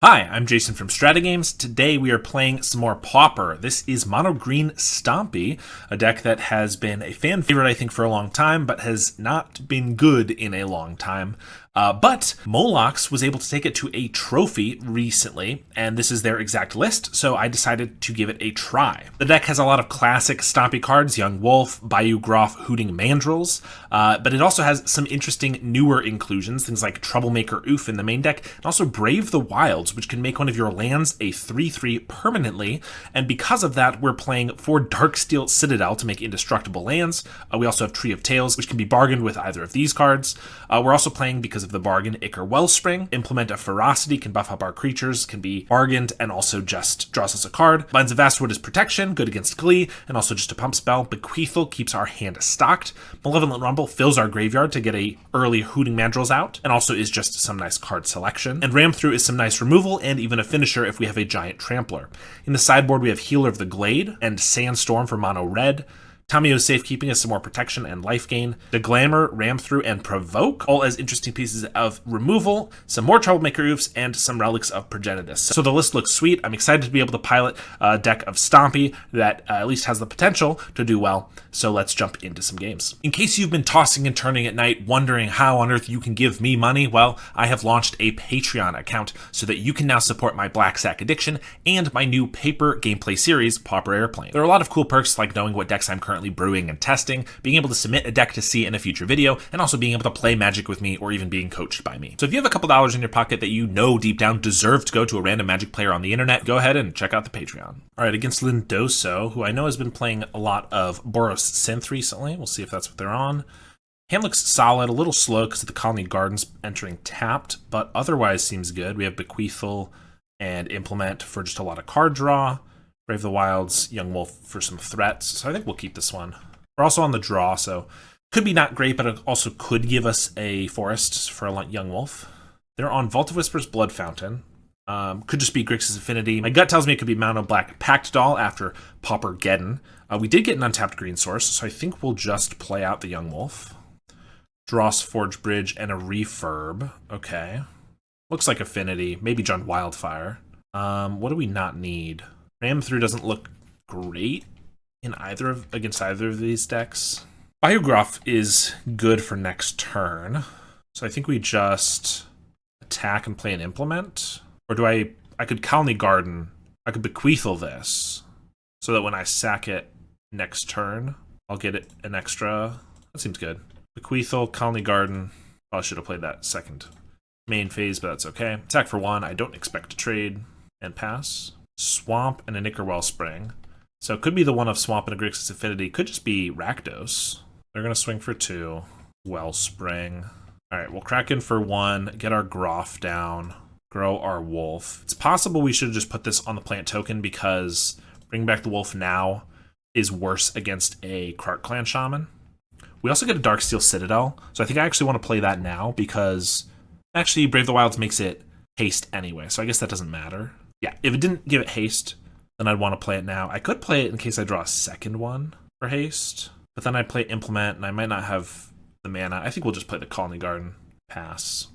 Hi, I'm Jason from StrataGames. Today we are playing some more Pauper. This is mono green Stompy, a deck that has been a fan favorite I think for a long time, but has not been good in a long time. But Molox was able to take it to a trophy recently, and this is their exact list, so I decided to give it a try. The deck has a lot of classic Stompy cards, Young Wolf, Bayou Groff, Hooting Mandrills, but it also has some interesting newer inclusions, things like Troublemaker Oof in the main deck, and also Brave the Wilds, which can make one of your lands a 3/3 permanently, and because of that, we're playing 4 Darksteel Citadel to make indestructible lands. We also have Tree of Tales, which can be bargained with either of these cards. We're also playing, because of the bargain, Ichor Wellspring. Implement of Ferocity can buff up our creatures, can be bargained, and also just draws us a card. Lines of Vastwood is protection, good against Glee, and also just a pump spell. Bequeathal keeps our hand stocked. Malevolent Rumble fills our graveyard to get a early Hooting Mandrills out, and also is just some nice card selection. And Ram Through is some nice removal, and even a finisher if we have a Giant Trampler. In the sideboard, we have Healer of the Glade, and Sandstorm for mono red. Tamiyo's Safekeeping is some more protection and life gain. The Glamour, Ram Through, and Provoke, all as interesting pieces of removal, some more Troublemaker Oofs, and some Relics of Progenitus. So the list looks sweet. I'm excited to be able to pilot a deck of Stompy that at least has the potential to do well. So let's jump into some games. In case you've been tossing and turning at night, wondering how on earth you can give me money, well, I have launched a Patreon account so that you can now support my Black Sack Addiction and my new paper gameplay series, Pauper Airplane. There are a lot of cool perks like knowing what decks I'm currently brewing and testing, being able to submit a deck to see in a future video, and also being able to play Magic with me or even being coached by me. So if you have a couple dollars in your pocket that you know deep down deserve to go to a random Magic player on the internet, go ahead and check out the Patreon. Alright, against Lindoso, who I know has been playing a lot of Boros Synth recently. We'll see if that's what they're on. Hand looks solid, a little slow because of the Colony Gardens entering tapped, but otherwise seems good. We have Bequeathal and Implement for just a lot of card draw. Brave the Wilds, Young Wolf for some threats, so I think we'll keep this one. We're also on the draw, so could be not great, but it also could give us a forest for a Young Wolf. They're on Vault of Whispers, Blood Fountain. Could just be Grixis Affinity. My gut tells me it could be Mono Black Pact Doll after Pauper Geddon. We did get an untapped green source, so I think we'll just play out the Young Wolf. Dross, Forge Bridge, and a Refurb. Okay. Looks like Affinity. Maybe John Wildfire. What do we not need? Ram Through doesn't look great in against either of these decks. Bayou Groff is good for next turn, so I think we just attack and play an Implement. Or do I could Colony Garden. I could Bequeathal this, so that when I sack it next turn, I'll get it an extra. That seems good. Bequeathal, Colony Garden. I should have played that second main phase, but that's okay. Attack for 1. I don't expect to trade and pass. Swamp and a Ichor Wellspring. So it could be the one of Swamp and a Grixis Affinity. Could just be Rakdos. They're going to swing for 2. Wellspring. Alright, we'll crack in for 1, get our Groff down, grow our Wolf. It's possible we should have just put this on the plant token because bring back the Wolf now is worse against a Krark Clan Shaman. We also get a Darksteel Citadel, so I think I actually want to play that now because actually Brave the Wilds makes it haste anyway, so I guess that doesn't matter. Yeah, if it didn't give it haste, then I'd want to play it now. I could play it in case I draw a second one for haste, but then I'd play Implement, and I might not have the mana. I think we'll just play the Colony Garden. Pass.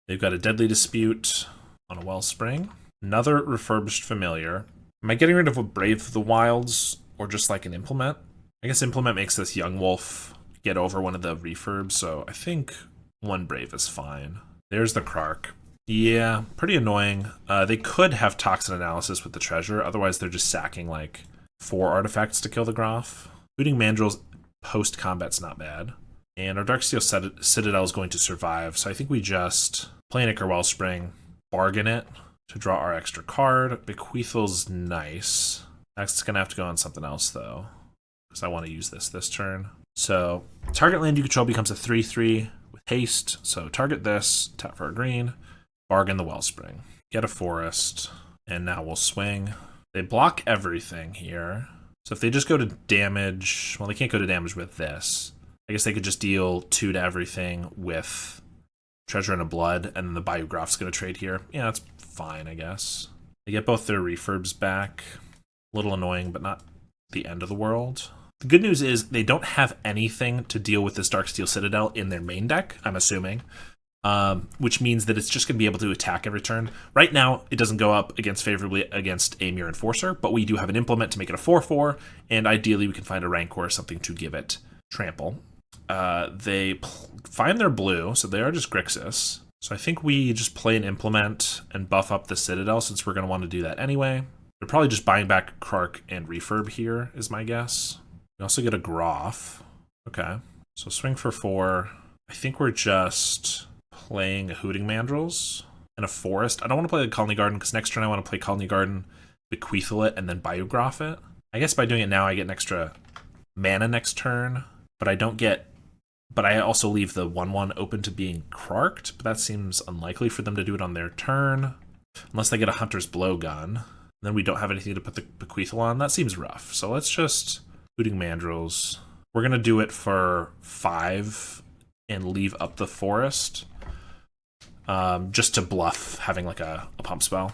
They've got a Deadly Dispute on a Wellspring. Another Refurbished Familiar. Am I getting rid of a Brave the Wilds, or just like an Implement? I guess Implement makes this Young Wolf get over one of the refurbs, so I think 1 Brave is fine. There's the Krark. Yeah, pretty annoying. They could have Toxin Analysis with the treasure, otherwise they're just sacking like 4 artifacts to kill the Groff. Hooting Mandrills post-combat's not bad. And our Darksteel Citadel is going to survive, so I think we just play an Ichor Wellspring, bargain it to draw our extra card. Bequeathal's nice. Next, it's going to have to go on something else, though, because I want to use this turn. So, target land you control becomes a 3/3 with haste, so target this, tap for a green, bargain the Wellspring, get a forest, and now we'll swing. They block everything here. So if they just go to damage, well, they can't go to damage with this. I guess they could just deal 2 to everything with Treasure and a Blood, and then the Bayou Groff's going to trade here. Yeah, that's fine, I guess. They get both their refurbs back. A little annoying, but not the end of the world. The good news is they don't have anything to deal with this Darksteel Citadel in their main deck, I'm assuming. which means that it's just going to be able to attack every turn. Right now, it doesn't go up favorably against a Mirror Enforcer, but we do have an implement to make it a 4/4, and ideally we can find a Rancor or something to give it trample. They find their blue, so they are just Grixis. So I think we just play an implement and buff up the Citadel, since we're going to want to do that anyway. They're probably just buying back Krark and Refurb here, is my guess. We also get a Groff. Okay, so swing for 4. I think we're just playing a Hooting Mandrills and a Forest. I don't want to play the Colony Garden, because next turn I want to play Colony Garden, Bequeathal it, and then Biogroff it. I guess by doing it now I get an extra mana next turn, but I don't get... But I also leave the 1/1 open to being Krarked, but that seems unlikely for them to do it on their turn. Unless they get a Hunter's Blowgun. Then we don't have anything to put the Bequeathal on. That seems rough. So let's just Hooting Mandrills. We're going to do it for 5 and leave up the Forest. Just to bluff having like a pump spell.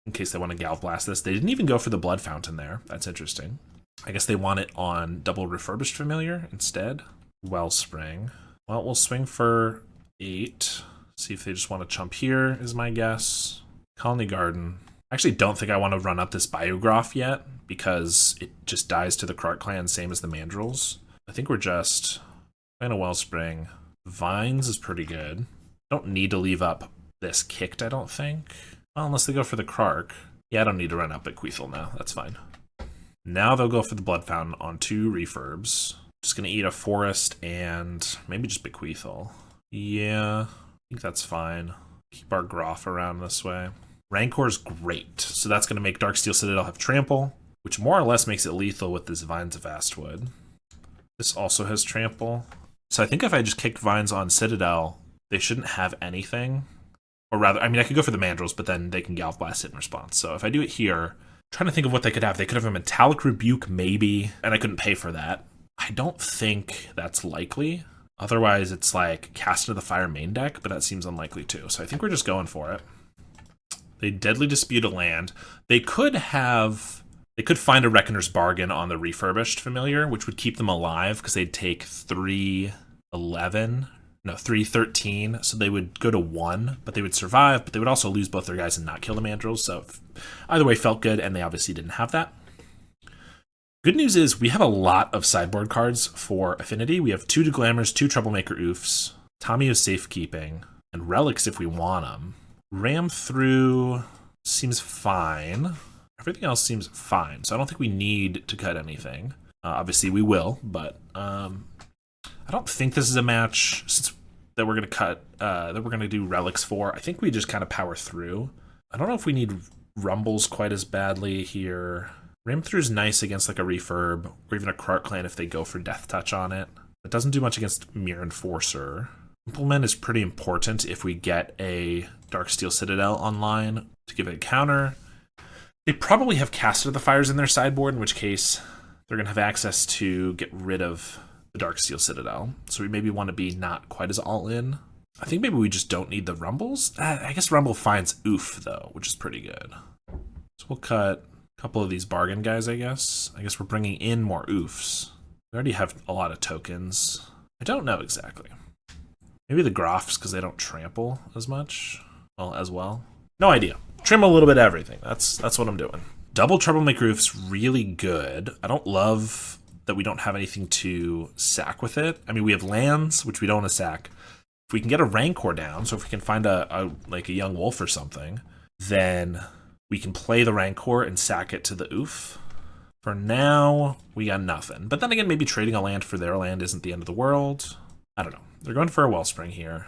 In case they want to Galv Blast this. They didn't even go for the Blood Fountain there. That's interesting. I guess they want it on double Refurbished Familiar instead. Wellspring. Well, we'll swing for 8. See if they just want to chump here, is my guess. Colony Garden. I actually don't think I want to run up this Biogroff yet, because it just dies to the Krark clan, same as the Mandrills. I think we're just playing a Wellspring. Vines is pretty good. Don't need to leave up this kicked, I don't think. Well, unless they go for the Krark. Yeah, I don't need to run up Bequeathal now. That's fine. Now they'll go for the Blood Fountain on 2 Refurbs. Just going to eat a Forest and maybe just Bequeathal. Yeah, I think that's fine. Keep our Groff around this way. Rancor's great. So that's going to make Darksteel Citadel have Trample, which more or less makes it lethal with this Vines of Vastwood. This also has Trample. So I think if I just kicked Vines on Citadel, they shouldn't have anything. Or rather, I mean, I could go for the Mandrills, but then they can Galv Blast it in response. So if I do it here, I'm trying to think of what they could have. They could have a Metallic Rebuke, maybe, and I couldn't pay for that. I don't think that's likely. Otherwise, it's like Cast into the Fire main deck, but that seems unlikely too. So I think we're just going for it. They Deadly Dispute a land. They could find a Reckoner's Bargain on the Refurbished Familiar, which would keep them alive, because they'd take 3/11. No, 3/13. So they would go to 1, but they would survive, but they would also lose both their guys and not kill the Mandrills. So either way felt good, and they obviously didn't have that. Good news is we have a lot of sideboard cards for Affinity. We have 2 Deglammers, 2 Troublemaker Oofs, Tamiyo's Safekeeping, and Relics if we want them. Ram through seems fine. Everything else seems fine, so I don't think we need to cut anything. Obviously we will, but I don't think this is a match that we're going to cut, that we're going to do Relics for. I think we just kind of power through. I don't know if we need Rumbles quite as badly here. Ram Through's nice against like a Refurb, or even a Krark clan if they go for Death Touch on it. It doesn't do much against Mirror Enforcer. Implement is pretty important if we get a Darksteel Citadel online to give it a counter. They probably have Casted the Fires in their sideboard, in which case they're going to have access to get rid of the Darksteel Citadel. So we maybe want to be not quite as all in. I think maybe we just don't need the Rumbles. I guess Rumble finds Oof, though, which is pretty good. So we'll cut a couple of these bargain guys, I guess. I guess we're bringing in more Oofs. We already have a lot of tokens. I don't know exactly. Maybe the Groffs, because they don't trample as much. Well, as well. No idea. Trim a little bit of everything. That's what I'm doing. Double Troublemaker Roof's really good. I don't love that we don't have anything to sack with it. I mean, we have lands, which we don't want to sack. If we can get a Rancor down, so if we can find a young wolf or something, then we can play the Rancor and sack it to the Oof. For now, we got nothing. But then again, maybe trading a land for their land isn't the end of the world. I don't know. They're going for a Wellspring here.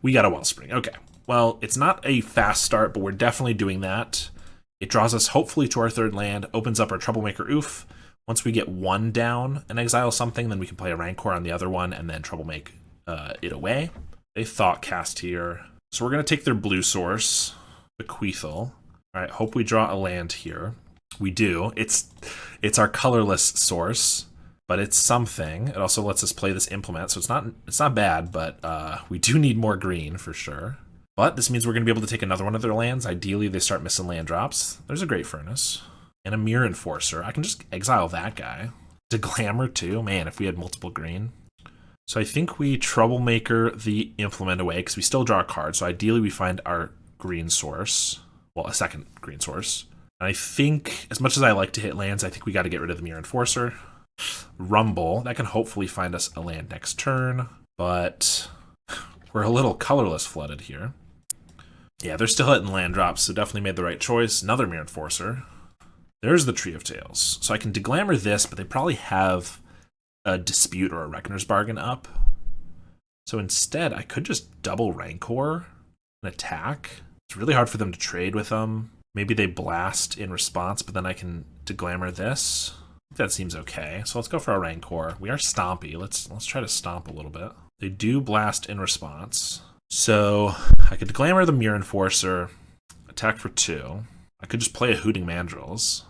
We got a Wellspring. Okay. Well, it's not a fast start, but we're definitely doing that. It draws us hopefully to our third land, opens up our Troublemaker Oof. Once we get one down and exile something, then we can play a Rancor on the other one and then Troublemaker it away. They Thought Cast here. So we're going to take their blue source, Bequeathal. All right, hope we draw a land here. We do. It's our colorless source, but it's something. It also lets us play this implement, so it's not bad, but we do need more green for sure. But this means we're going to be able to take another one of their lands. Ideally, they start missing land drops. There's a Great Furnace. And a Mirror Enforcer. I can just exile that guy. Deglammer too. Man, if we had multiple green. So I think we Troublemaker the Implement away, because we still draw a card. So ideally we find our green source. Well, a second green source. And I think, as much as I like to hit lands, I think we got to get rid of the Mirror Enforcer. Rumble, that can hopefully find us a land next turn. But we're a little colorless flooded here. Yeah, they're still hitting land drops, so definitely made the right choice. Another Mirror Enforcer. There's the Tree of Tails. So I can deglamour this, but they probably have a Dispute or a Reckoner's Bargain up. So instead, I could just double Rancor and attack. It's really hard for them to trade with them. Maybe they blast in response, but then I can deglamour this. I think that seems okay. So let's go for a Rancor. We are Stompy. Let's try to stomp a little bit. They do blast in response. So I could deglamour the Mirror Enforcer, attack for 2. I could just play a Hooting Mandrills.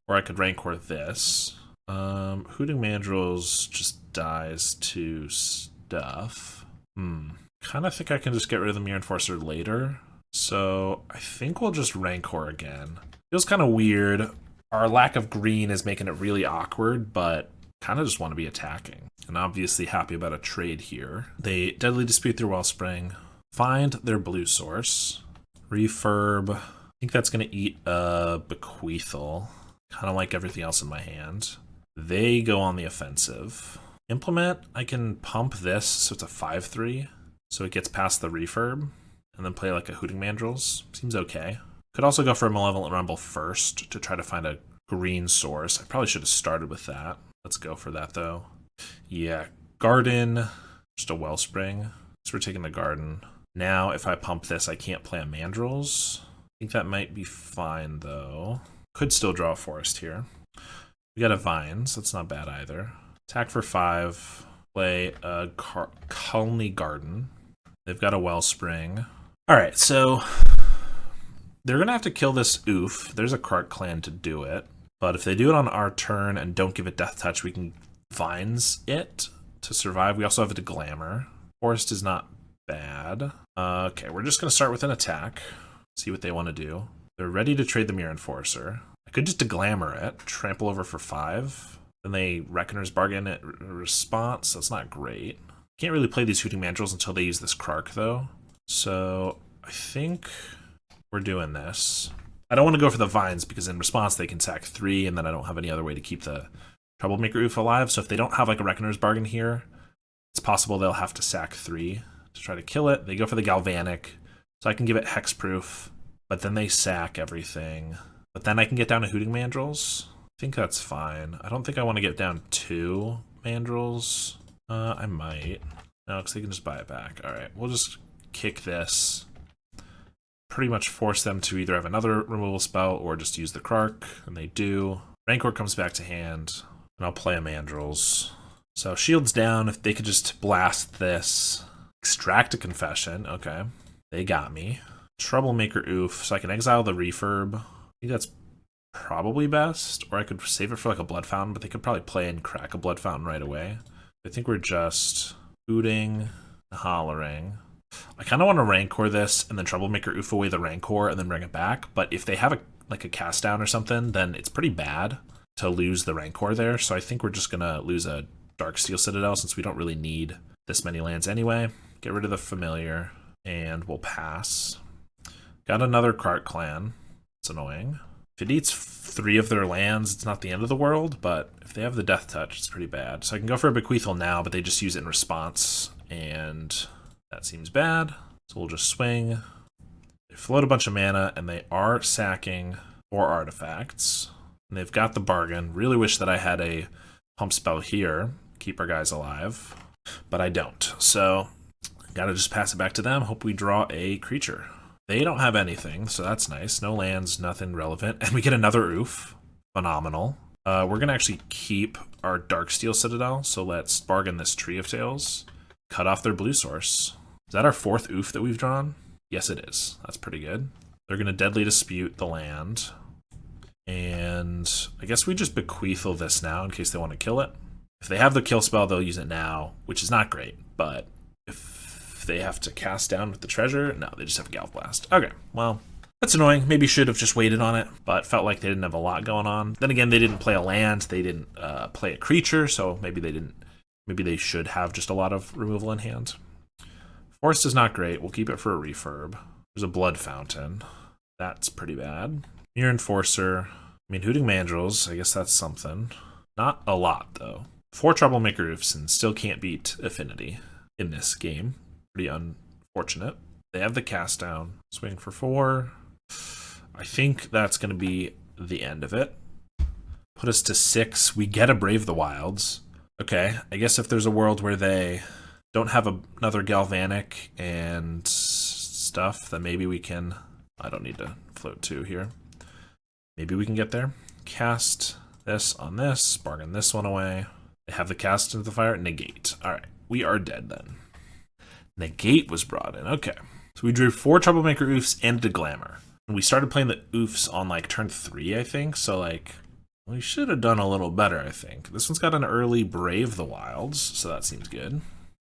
Or I could Rancor this. Hooting Mandrills just dies to stuff. Kind of think I can just get rid of the Mirror Enforcer later. So I think we'll just Rancor again. Feels kind of weird. Our lack of green is making it really awkward, but kind of just want to be attacking. And obviously happy about a trade here. They Deadly Dispute their Wellspring. Find their blue source. Refurb. I think that's going to eat a Bequeathal. Kind of like everything else in my hand. They go on the offensive. Implement, I can pump this, so it's a 5/3. So it gets past the refurb. And then play like a Hooting Mandrills. Seems okay. Could also go for a Malevolent Rumble first to try to find a green source. I probably should have started with that. Let's go for that though. Yeah, Garden, just a Wellspring. So we're taking the Garden. Now if I pump this, I can't play a Mandrills. I think that might be fine though. Could still draw a Forest here. We got a Vines, that's not bad either. Attack for 5, play a Colony Garden. They've got a Wellspring. Alright, so they're going to have to kill this Oof. There's a Krark Clan to do it. But if they do it on our turn and don't give it Death Touch, we can Vines it to survive. We also have a Deglamour. Forest is not bad. Okay, we're just going to start with an attack. See what they want to do. They're ready to trade the Mirror Enforcer. I could just Deglamour it, trample over for 5. Then they Reckoner's Bargain it response. That's not great. Can't really play these Hooting Mandrills until they use this Krark, though. So I think we're doing this. I don't want to go for the Vines because in response they can sack 3, and then I don't have any other way to keep the Troublemaker Oof alive. So if they don't have like a Reckoner's Bargain here, it's possible they'll have to sack 3 to try to kill it. They go for the Galvanic, so I can give it Hexproof, but then they sack everything. But then I can get down to Hooting Mandrills. I think that's fine. I don't think I want to get down 2 Mandrills. I might. No, because they can just buy it back. Alright, we'll just kick this. Pretty much force them to either have another removal spell or just use the Krark, and they do. Rancor comes back to hand, and I'll play a Mandrills. So shields down, if they could just blast this. Extract a Confession, okay. They got me. Troublemaker Oof, so I can exile the Refurb. I think that's probably best, or I could save it for like a Blood Fountain, but they could probably play and crack a Blood Fountain right away. I think we're just hooting, hollering. I kind of want to Rancor this and then Troublemaker Oof away the Rancor and then bring it back, but if they have a cast down or something, then it's pretty bad to lose the Rancor there, so I think we're just going to lose a Darksteel Citadel since we don't really need this many lands anyway. Get rid of the Familiar, and we'll pass. Got another Krark Clan. It's annoying. If it eats 3 of their lands, it's not the end of the world, but if they have the Death Touch, it's pretty bad. So I can go for a Bequeathal now, but they just use it in response, and that seems bad. So we'll just swing. They float a bunch of mana, and they are sacking 4 artifacts. And they've got the bargain. Really wish that I had a pump spell here, keep our guys alive, but I don't. So gotta just pass it back to them. Hope we draw a creature. They don't have anything, so that's nice. No lands, nothing relevant. And we get another Oof. Phenomenal. We're going to actually keep our Darksteel Citadel, so let's bargain this Tree of Tails. Cut off their blue source. Is that our 4th Oof that we've drawn? Yes, it is. That's pretty good. They're going to Deadly Dispute the land. And I guess we just Bequeathal this now in case they want to kill it. If they have the kill spell, they'll use it now, which is not great, but if they have to cast down with the treasure, no, they just have a Galv Blast. Okay, well, that's annoying. Maybe should have just waited on it, but felt like they didn't have a lot going on. Then again, they didn't play a land, they didn't play a creature, so maybe they didn't Maybe they should have just a lot of removal in hand. Forest is not great. We'll keep it for a refurb. There's a Blood Fountain. That's pretty bad. Mirror Enforcer. I mean, Hooting Mandrills. I guess that's something. Not a lot, though. 4 Troublemaker Roofs and still can't beat Affinity in this game. Pretty unfortunate. They have the cast down. Swing for 4. I think that's going to be the end of it. Put us to 6. We get a Brave the Wilds. Okay, I guess if there's a world where they don't have another Galvanic and stuff, then maybe we can... I don't need to float 2 here. Maybe we can get there. Cast this on this, bargain this one away. They have the cast into the fire, negate. Alright, we are dead then. Negate was brought in, okay. So we drew 4 Troublemaker Oofs and a Glamour. And we started playing the Oofs on like turn 3, I think, so like... we should have done a little better, I think. This one's got an early Brave the Wilds, so that seems good.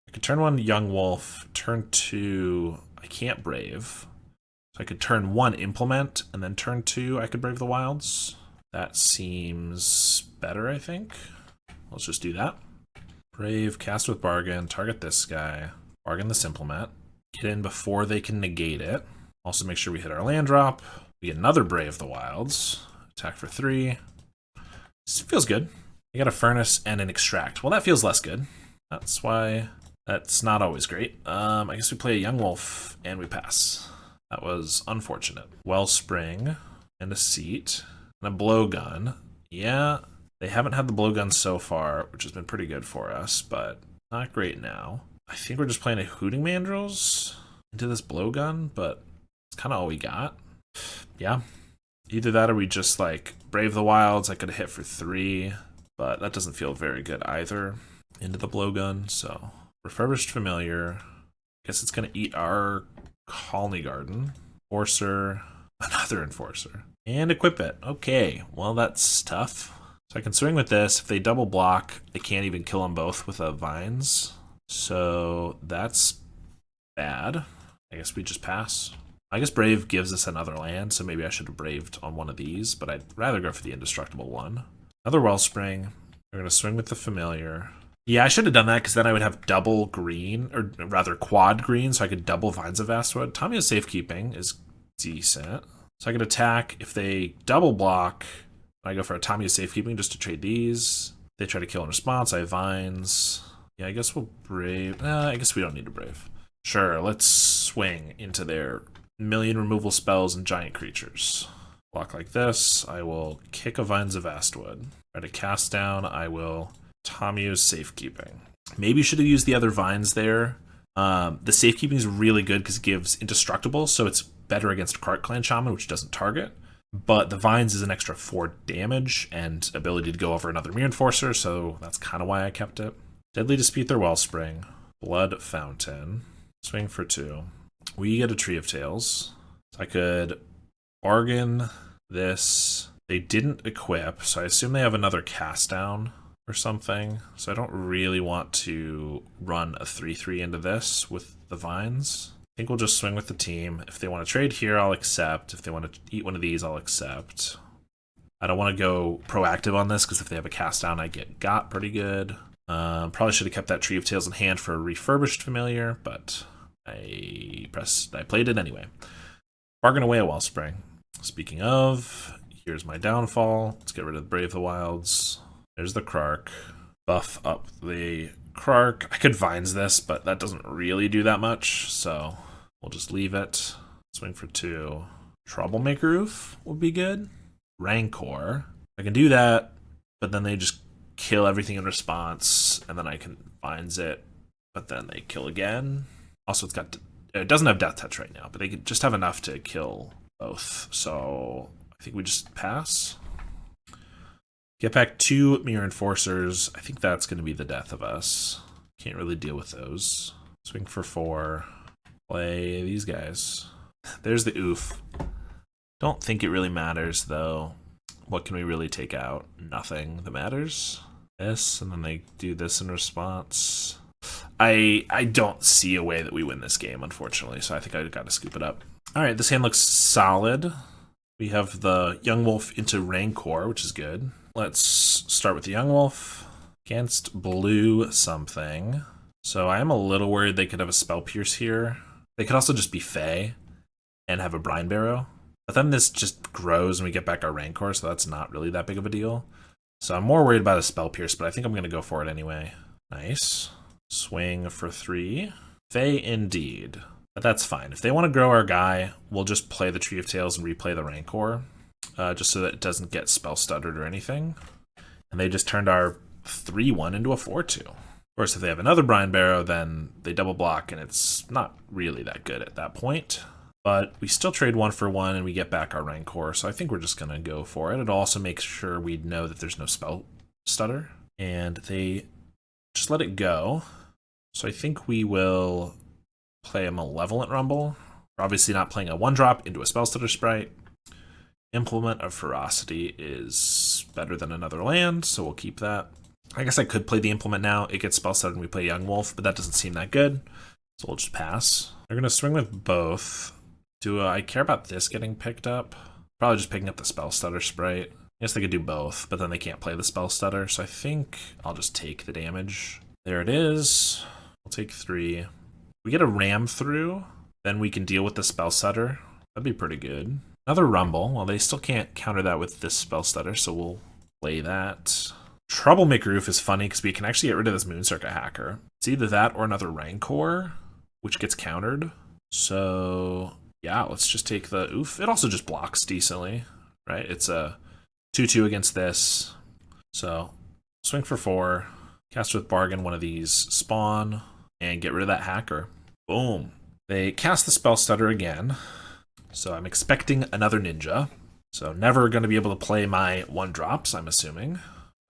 I could turn 1 Young Wolf, turn 2 I can't Brave. So I could turn 1 Implement, and then turn 2 I could Brave the Wilds. That seems better, I think. Let's just do that. Brave, cast with Bargain, target this guy, bargain this Implement, get in before they can negate it. Also make sure we hit our land drop. We get another Brave the Wilds, attack for 3. This feels good. You got a Furnace and an Extract. Well, that feels less good. That's why that's not always great. I guess we play a Young Wolf and we pass. That was unfortunate. Wellspring and a Seat and a Blowgun. Yeah, they haven't had the Blowgun so far, which has been pretty good for us, but not great now. I think we're just playing a Hooting Mandrills into this Blowgun, but it's kind of all we got. Yeah. Either that or we just like Brave the Wilds. I could have hit for 3, but that doesn't feel very good either. Into the Blowgun, so Refurbished Familiar. Guess it's gonna eat our Colony Garden. Enforcer, another Enforcer, and equip it. Okay, well that's tough. So I can swing with this. If they double block, I can't even kill them both with Vines. So that's bad. I guess we just pass. I guess Brave gives us another land, so maybe I should have Braved on one of these, but I'd rather go for the indestructible one. Another Wellspring. We're going to swing with the Familiar. Yeah, I should have done that, because then I would have double green, or rather quad green, so I could double Vines of Vastwood. Tamiya's Safekeeping is decent. So I could attack. If they double block, I go for a Tamiya's Safekeeping just to trade these. If they try to kill in response, I have Vines. Yeah, I guess we'll Brave. I guess we don't need to Brave. Sure, let's swing into their million removal spells and giant creatures. Block like this, I will kick a Vines of Vastwood. Try to cast down, I will Tamiya's Safekeeping. Maybe you should have used the other Vines there. The Safekeeping is really good because it gives indestructible, so it's better against Krark Clan Shaman, which doesn't target. But the Vines is an extra 4 damage and ability to go over another Mirror Enforcer, so that's kind of why I kept it. Deadly Dispute their Wellspring. Blood Fountain. Swing for 2. We get a Tree of Tales. So I could bargain this. They didn't equip, so I assume they have another cast down or something. So I don't really want to run a 3/3 into this with the Vines. I think we'll just swing with the team. If they want to trade here, I'll accept. If they want to eat one of these, I'll accept. I don't want to go proactive on this, because if they have a cast down, I get got pretty good. Probably should have kept that Tree of Tales in hand for a Refurbished Familiar, but I played it anyway. Bargain away a Wellspring. Speaking of, here's my downfall. Let's get rid of Brave the Wilds. There's the Krark. Buff up the Krark. I could Vines this, but that doesn't really do that much, so we'll just leave it. Swing for 2. Troublemaker Roof would be good. Rancor. I can do that, but then they just kill everything in response, and then I can Vines it, but then they kill again. Also, it doesn't have Death Touch right now, but they could just have enough to kill both. So I think we just pass. Get back 2 Mirror Enforcers. I think that's going to be the death of us. Can't really deal with those. Swing for 4. Play these guys. There's the oof. Don't think it really matters, though. What can we really take out? Nothing that matters. This, and then they do this in response. I don't see a way that we win this game, unfortunately, so I think I got to scoop it up. All right, this hand looks solid. We have the Young Wolf into Rancor, which is good. Let's start with the Young Wolf. against blue something. So I am a little worried they could have a Spell Pierce here. They could also just be Fey and have a Brine Barrow. But then this just grows and we get back our Rancor, so that's not really that big of a deal. So I'm more worried about a Spell Pierce, but I think I'm going to go for it anyway. Nice. Swing for 3. Fey indeed. But that's fine. If they want to grow our guy, we'll just play the Tree of Tails and replay the Rancor. Just so that it doesn't get spell stuttered or anything. And they just turned our 3-1 into a 4-2. Of course, if they have another Brine Barrow, then they double block, and it's not really that good at that point. But we still trade 1 for 1, and we get back our Rancor, so I think we're just going to go for it. It also makes sure we know that there's no spell stutter. And they just let it go. So I think we will play a Malevolent Rumble. We're obviously not playing a 1-drop into a spell stutter sprite. Implement of Ferocity is better than another land, so we'll keep that. I guess I could play the Implement now. It gets spell stuttered and we play Young Wolf, but that doesn't seem that good, so we'll just pass. They're going to swing with both. Do I care about this getting picked up? Probably just picking up the spell stutter sprite. I guess they could do both, but then they can't play the spell stutter, so I think I'll just take the damage. There it is. We'll take 3. We get a ram through, then we can deal with the spell stutter. That'd be pretty good. Another Rumble. Well, they still can't counter that with this spell stutter, so we'll play that. Troublemaker Roof is funny because we can actually get rid of this Moon Circuit Hacker. It's either that or another Rancor, which gets countered. So yeah, let's just take the oof. It also just blocks decently, right? It's a 2-2 against this. So swing for 4, cast with Bargain one of these, spawn, and get rid of that Hacker. Boom. They cast the spell stutter again. So I'm expecting another Ninja. So never going to be able to play my 1-drops, I'm assuming.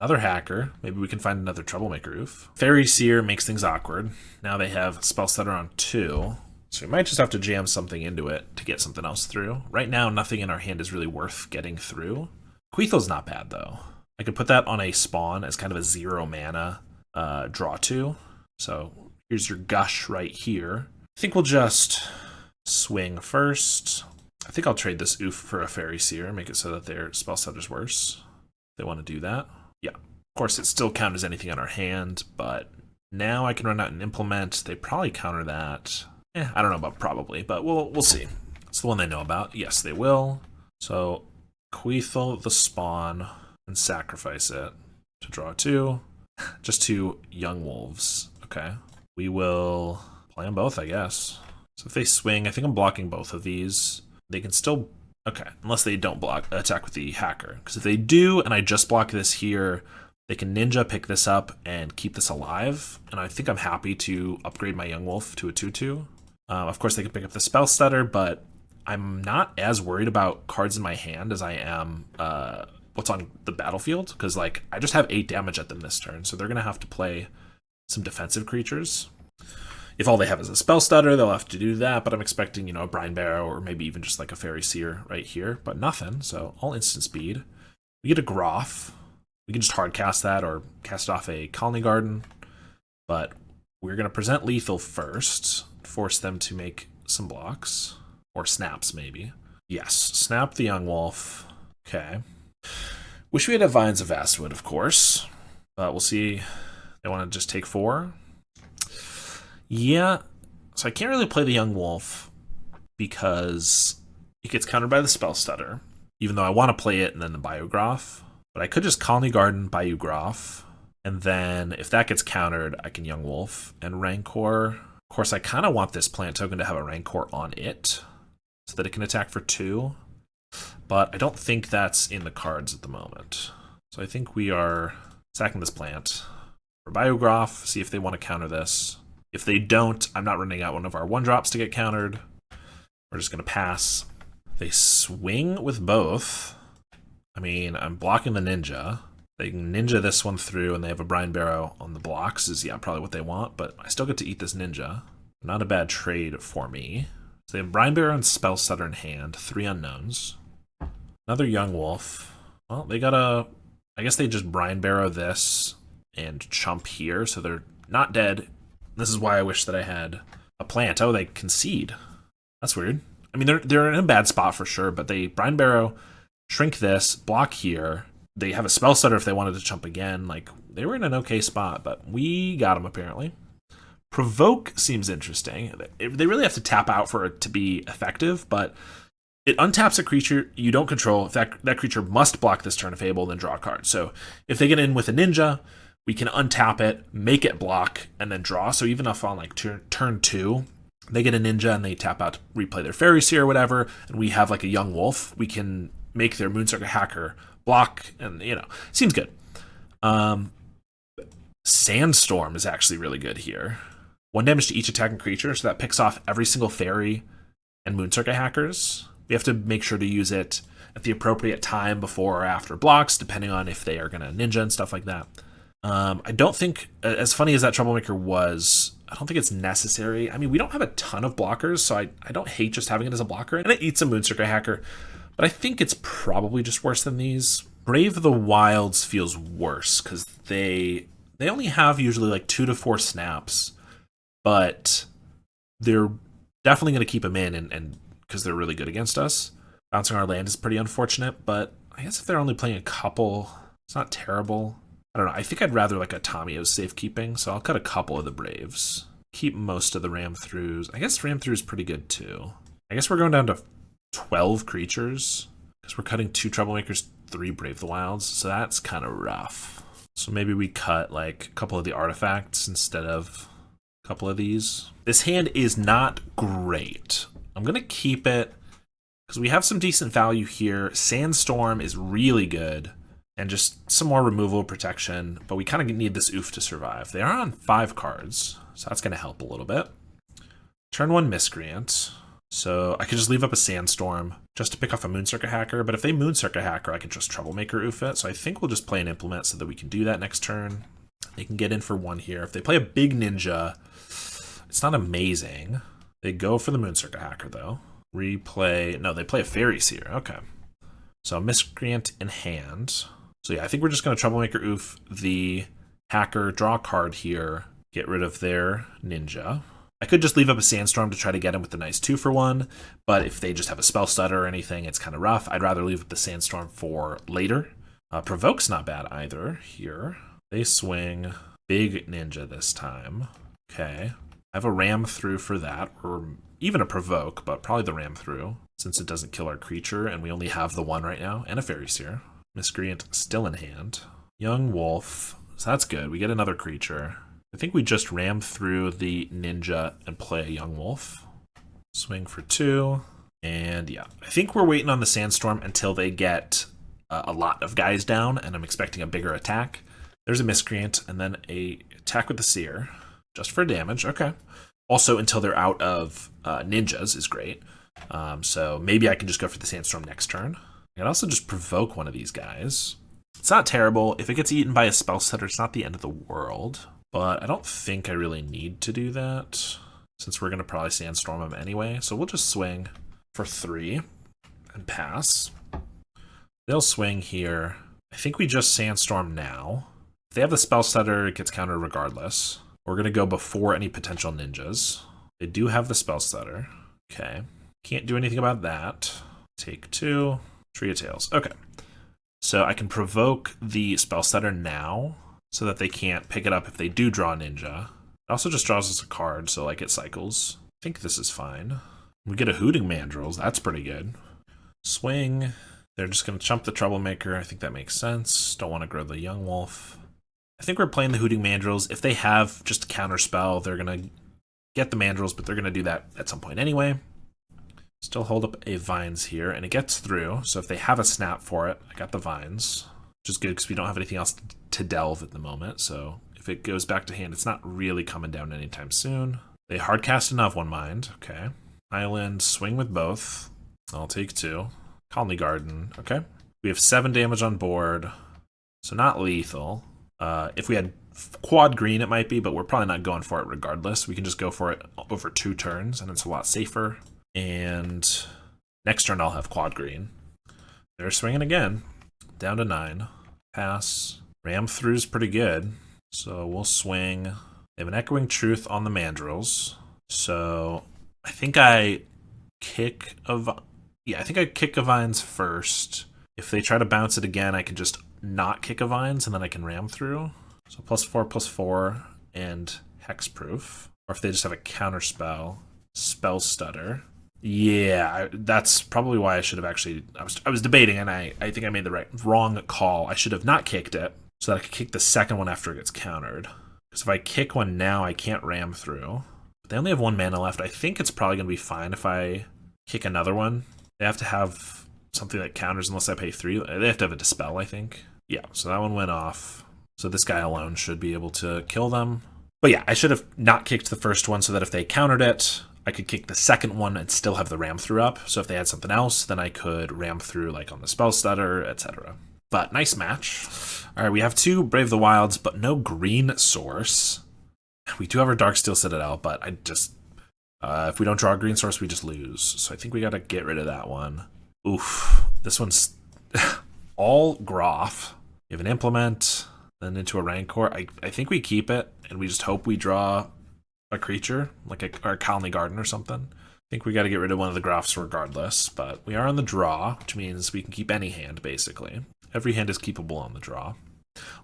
Another Hacker. Maybe we can find another Troublemaker Roof. Fairy Seer makes things awkward. Now they have Spell Stutter on 2. So we might just have to jam something into it to get something else through. Right now, nothing in our hand is really worth getting through. Quethal's not bad, though. I could put that on a spawn as kind of a 0 mana draw 2. So here's your Gush right here. I think we'll just swing first. I think I'll trade this Oof for a Fairy Seer, make it so that their spell stutter's worse. If they want to do that. Yeah. Of course, it still counts as anything on our hand, but now I can run out and implement. They probably counter that. I don't know about probably, but we'll see. It's the one they know about. Yes, they will. So Quethal the spawn and sacrifice it to draw 2. Just 2 Young Wolves. Okay. We will play them both, I guess. So if they swing, I think I'm blocking both of these. They can still, okay, unless they don't attack with the Hacker. Because if they do, and I just block this here, they can Ninja pick this up and keep this alive. And I think I'm happy to upgrade my Young Wolf to a 2-2. Of course, they can pick up the Spell Stutter, but I'm not as worried about cards in my hand as I am what's on the battlefield. Because, like, I just have 8 damage at them this turn, so they're going to have to play some defensive creatures. If all they have is a Spell Stutter, they'll have to do that, but I'm expecting, you know, a Brine Barrow or maybe even just like a Fairy Seer right here, but nothing, so all instant speed. We get a Groff. We can just hard cast that or cast off a Colony Garden, but we're going to present lethal first, force them to make some blocks, or snaps maybe. Yes, snap the Young Wolf. Okay. Wish we had a Vines of Vastwood, of course, but we'll see. They want to just take 4. Yeah, so I can't really play the Young Wolf because it gets countered by the Spell Stutter, even though I want to play it and then the Biograph. But I could just Colony Garden, Biograph, and then if that gets countered, I can Young Wolf and Rancor. Of course, I kind of want this plant token to have a Rancor on it so that it can attack for 2, but I don't think that's in the cards at the moment. So I think we are sacking this plant for Biograph, see if they want to counter this. If they don't, I'm not running out one of our 1-drops to get countered. We're just going to pass. They swing with both. I mean, I'm blocking the Ninja. They can Ninja this one through, and they have a Brine Barrow on the blocks, is yeah, probably what they want, but I still get to eat this Ninja. Not a bad trade for me. So they have Brine Barrow and Spell Stutter in hand, 3 unknowns. Another Young Wolf. Well, they got a... I guess they just Brine Barrow this and chump here, so they're not dead. This is why I wish that I had a plant. Oh, they concede. That's weird. I mean, they're in a bad spot for sure, but they Brine Barrow, shrink this, block here. They have a Spell Stutter if they wanted to chump again. Like, they were in an okay spot, but we got them apparently. Provoke seems interesting. They really have to tap out for it to be effective, but it untaps a creature you don't control. That creature must block this turn if able, then draw a card. So if they get in with a ninja, we can untap it, make it block, and then draw. So even if on like turn 2, they get a ninja and they tap out to replay their Fairy Seer or whatever, and we have like a young wolf, we can make their Moonstruck Hacker block, and seems good. Sandstorm is actually really good here. 1 damage to each attacking creature, so that picks off every single fairy and Moonstruck Hackers. We have to make sure to use it at the appropriate time before or after blocks, depending on if they are going to ninja and stuff like that. I don't think, as funny as that Troublemaker was, I don't think it's necessary. I mean, we don't have a ton of blockers, so I don't hate just having it as a blocker, and it eats a Moonstruck Hacker, but I think it's probably just worse than these. Brave the Wilds feels worse, because they only have usually like 2 to 4 snaps, but they're definitely going to keep them in, and because they're really good against us. Bouncing our land is pretty unfortunate, but I guess if they're only playing a couple, it's not terrible. I don't know. I think I'd rather like a Tamio's safekeeping, so I'll cut a couple of the Braves. Keep most of the Ram Throughs. I guess Ram Through is pretty good too. I guess we're going down to 12 creatures, because we're cutting 2 Troublemakers, 3 Brave the Wilds, so that's kind of rough. So maybe we cut like a couple of the artifacts instead of a couple of these. This hand is not great. I'm going to keep it because we have some decent value here. Sandstorm is really good, and just some more removal protection, but we kind of need this oof to survive. They are on 5 cards, so that's going to help a little bit. Turn 1 Miscreant, so I could just leave up a Sandstorm just to pick off a Moonstruck Hacker, but if they Moonstruck Hacker, I can just Troublemaker oof it, so I think we'll just play an Implement so that we can do that next turn. They can get in for 1 here. If they play a big Ninja, it's not amazing. They go for the Moonstruck Hacker, though. Replay... No, they play a Fairy Seer. Okay. So Miscreant in hand. So yeah, I think we're just going to Troublemaker oof the Hacker, draw a card here, get rid of their Ninja. I could just leave up a Sandstorm to try to get him with the nice 2-for-1, but if they just have a Spell Stutter or anything, it's kind of rough. I'd rather leave up the Sandstorm for later. Provoke's not bad either here. They swing big Ninja this time. Okay. I have a Ram Through for that, or even a Provoke, but probably the Ram Through, since it doesn't kill our creature, and we only have the 1 right now, and a Fairy Seer. Miscreant still in hand. Young Wolf, so that's good. We get another creature. I think we just ram through the Ninja and play a Young Wolf. Swing for 2, and yeah. I think we're waiting on the Sandstorm until they get a lot of guys down, and I'm expecting a bigger attack. There's a Miscreant, and then a attack with the Seer. Just for damage, okay. Also, until they're out of ninjas is great. So maybe I can just go for the Sandstorm next turn. I can also just provoke one of these guys. It's not terrible. If it gets eaten by a spell setter, it's not the end of the world. But I don't think I really need to do that, since we're going to probably Sandstorm them anyway. So we'll just swing for 3 and pass. They'll swing here. I think we just Sandstorm now. If they have the spell setter, it gets countered regardless. We're going to go before any potential ninjas. They do have the spell stutter. Okay. Can't do anything about that. Take 2. Tree of Tails. Okay. So I can provoke the spell stutter now so that they can't pick it up if they do draw a ninja. It also just draws us a card, so like it cycles. I think this is fine. We get a Hooting Mandrills. That's pretty good. Swing. They're just going to chump the Troublemaker. I think that makes sense. Don't want to grow the Young Wolf. I think we're playing the Hooting Mandrills. If they have just a counter spell, they're going to get the Mandrills, but they're going to do that at some point anyway. Still hold up a Vines here, and it gets through. So if they have a snap for it, I got the Vines, which is good because we don't have anything else to delve at the moment. So if it goes back to hand, it's not really coming down anytime soon. They hardcast enough One Mind. Okay. Island, swing with both. I'll take 2. Colony Garden. Okay. We have 7 damage on board, so not lethal. If we had quad green, it might be, but we're probably not going for it regardless. We can just go for it over 2 turns, and it's a lot safer. And next turn, I'll have quad green. They're swinging again. Down to 9. Pass. Ram Through's pretty good, so we'll swing. They have an Echoing Truth on the Mandrills, so I think I kick a Vines first. If they try to bounce it again, I can just not kick a Vines, and then I can Ram Through. So +4/+4 and hexproof. Or if they just have a counter spell, spell stutter. Yeah, that's probably why I should have actually. I was debating, and I think I made the wrong call. I should have not kicked it so that I could kick the second one after it gets countered. Because if I kick one now, I can't ram through. But they only have 1 mana left. I think it's probably going to be fine if I kick another one. They have to have something that counters unless I pay 3. They have to have a dispel, I think. Yeah, so that one went off. So this guy alone should be able to kill them. But yeah, I should have not kicked the first one so that if they countered it, I could kick the second one and still have the ram through up. So if they had something else, then I could ram through like on the spell stutter, etc. But nice match. All right, we have 2 Brave the Wilds, but no green source. We do have our Darksteel Citadel, but I just... if we don't draw a green source, we just lose. So I think we got to get rid of that one. Oof. This one's all Groff. You have an Implement, then into a Rancor. I think we keep it, and we just hope we draw a creature, like a Colony Garden or something. I think we got to get rid of one of the Groffs regardless, but we are on the draw, which means we can keep any hand, basically. Every hand is keepable on the draw.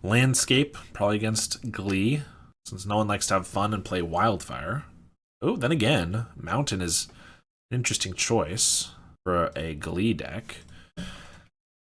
Landscape, probably against Glee, since no one likes to have fun and play Wildfire. Oh, then again, Mountain is an interesting choice for a Glee deck.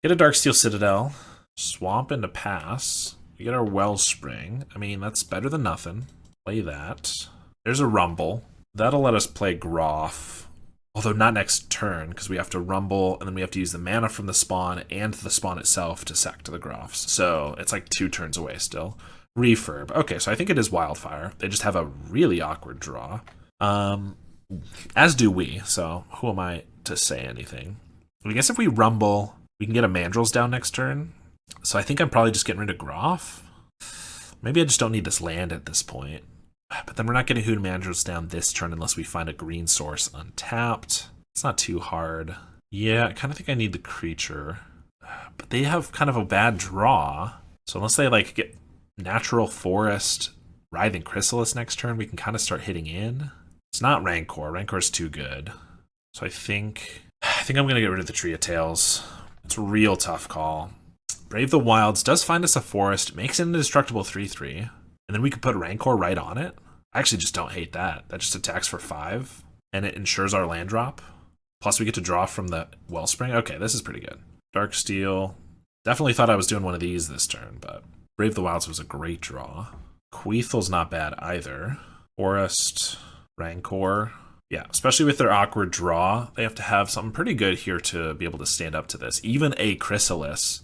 Get a Darksteel Citadel, swamp into pass. We get our Wellspring. I mean, that's better than nothing. Play that. There's a Rumble. That'll let us play Groff, although not next turn, because we have to Rumble, and then we have to use the mana from the spawn and the spawn itself to sack to the Groffs. So it's like 2 turns away still. Refurb. Okay, so I think it is Wildfire. They just have a really awkward draw. As do we, so who am I to say anything? I guess if we Rumble, we can get a Mandrills down next turn. So I think I'm probably just getting rid of Groff. Maybe I just don't need this land at this point. But then we're not getting Hoot Mandrills down this turn unless we find a green source untapped. It's not too hard. Yeah, I kind of think I need the creature. But they have kind of a bad draw. So unless they like get Natural Forest, Writhing Chrysalis next turn, we can kind of start hitting in. It's not Rancor. Rancor's too good. So I think I'm going to get rid of the Tree of Tails. It's a real tough call. Brave the Wilds does find us a forest, makes it an indestructible 3/3, and then we could put Rancor right on it. I actually just don't hate that. That just attacks for 5, and it ensures our land drop. Plus we get to draw from the Wellspring. Okay, this is pretty good. Darksteel. Definitely thought I was doing one of these this turn, but Brave the Wilds was a great draw. Queethel's not bad either. Forest, Rancor. Yeah, especially with their awkward draw, they have to have something pretty good here to be able to stand up to this. Even a Chrysalis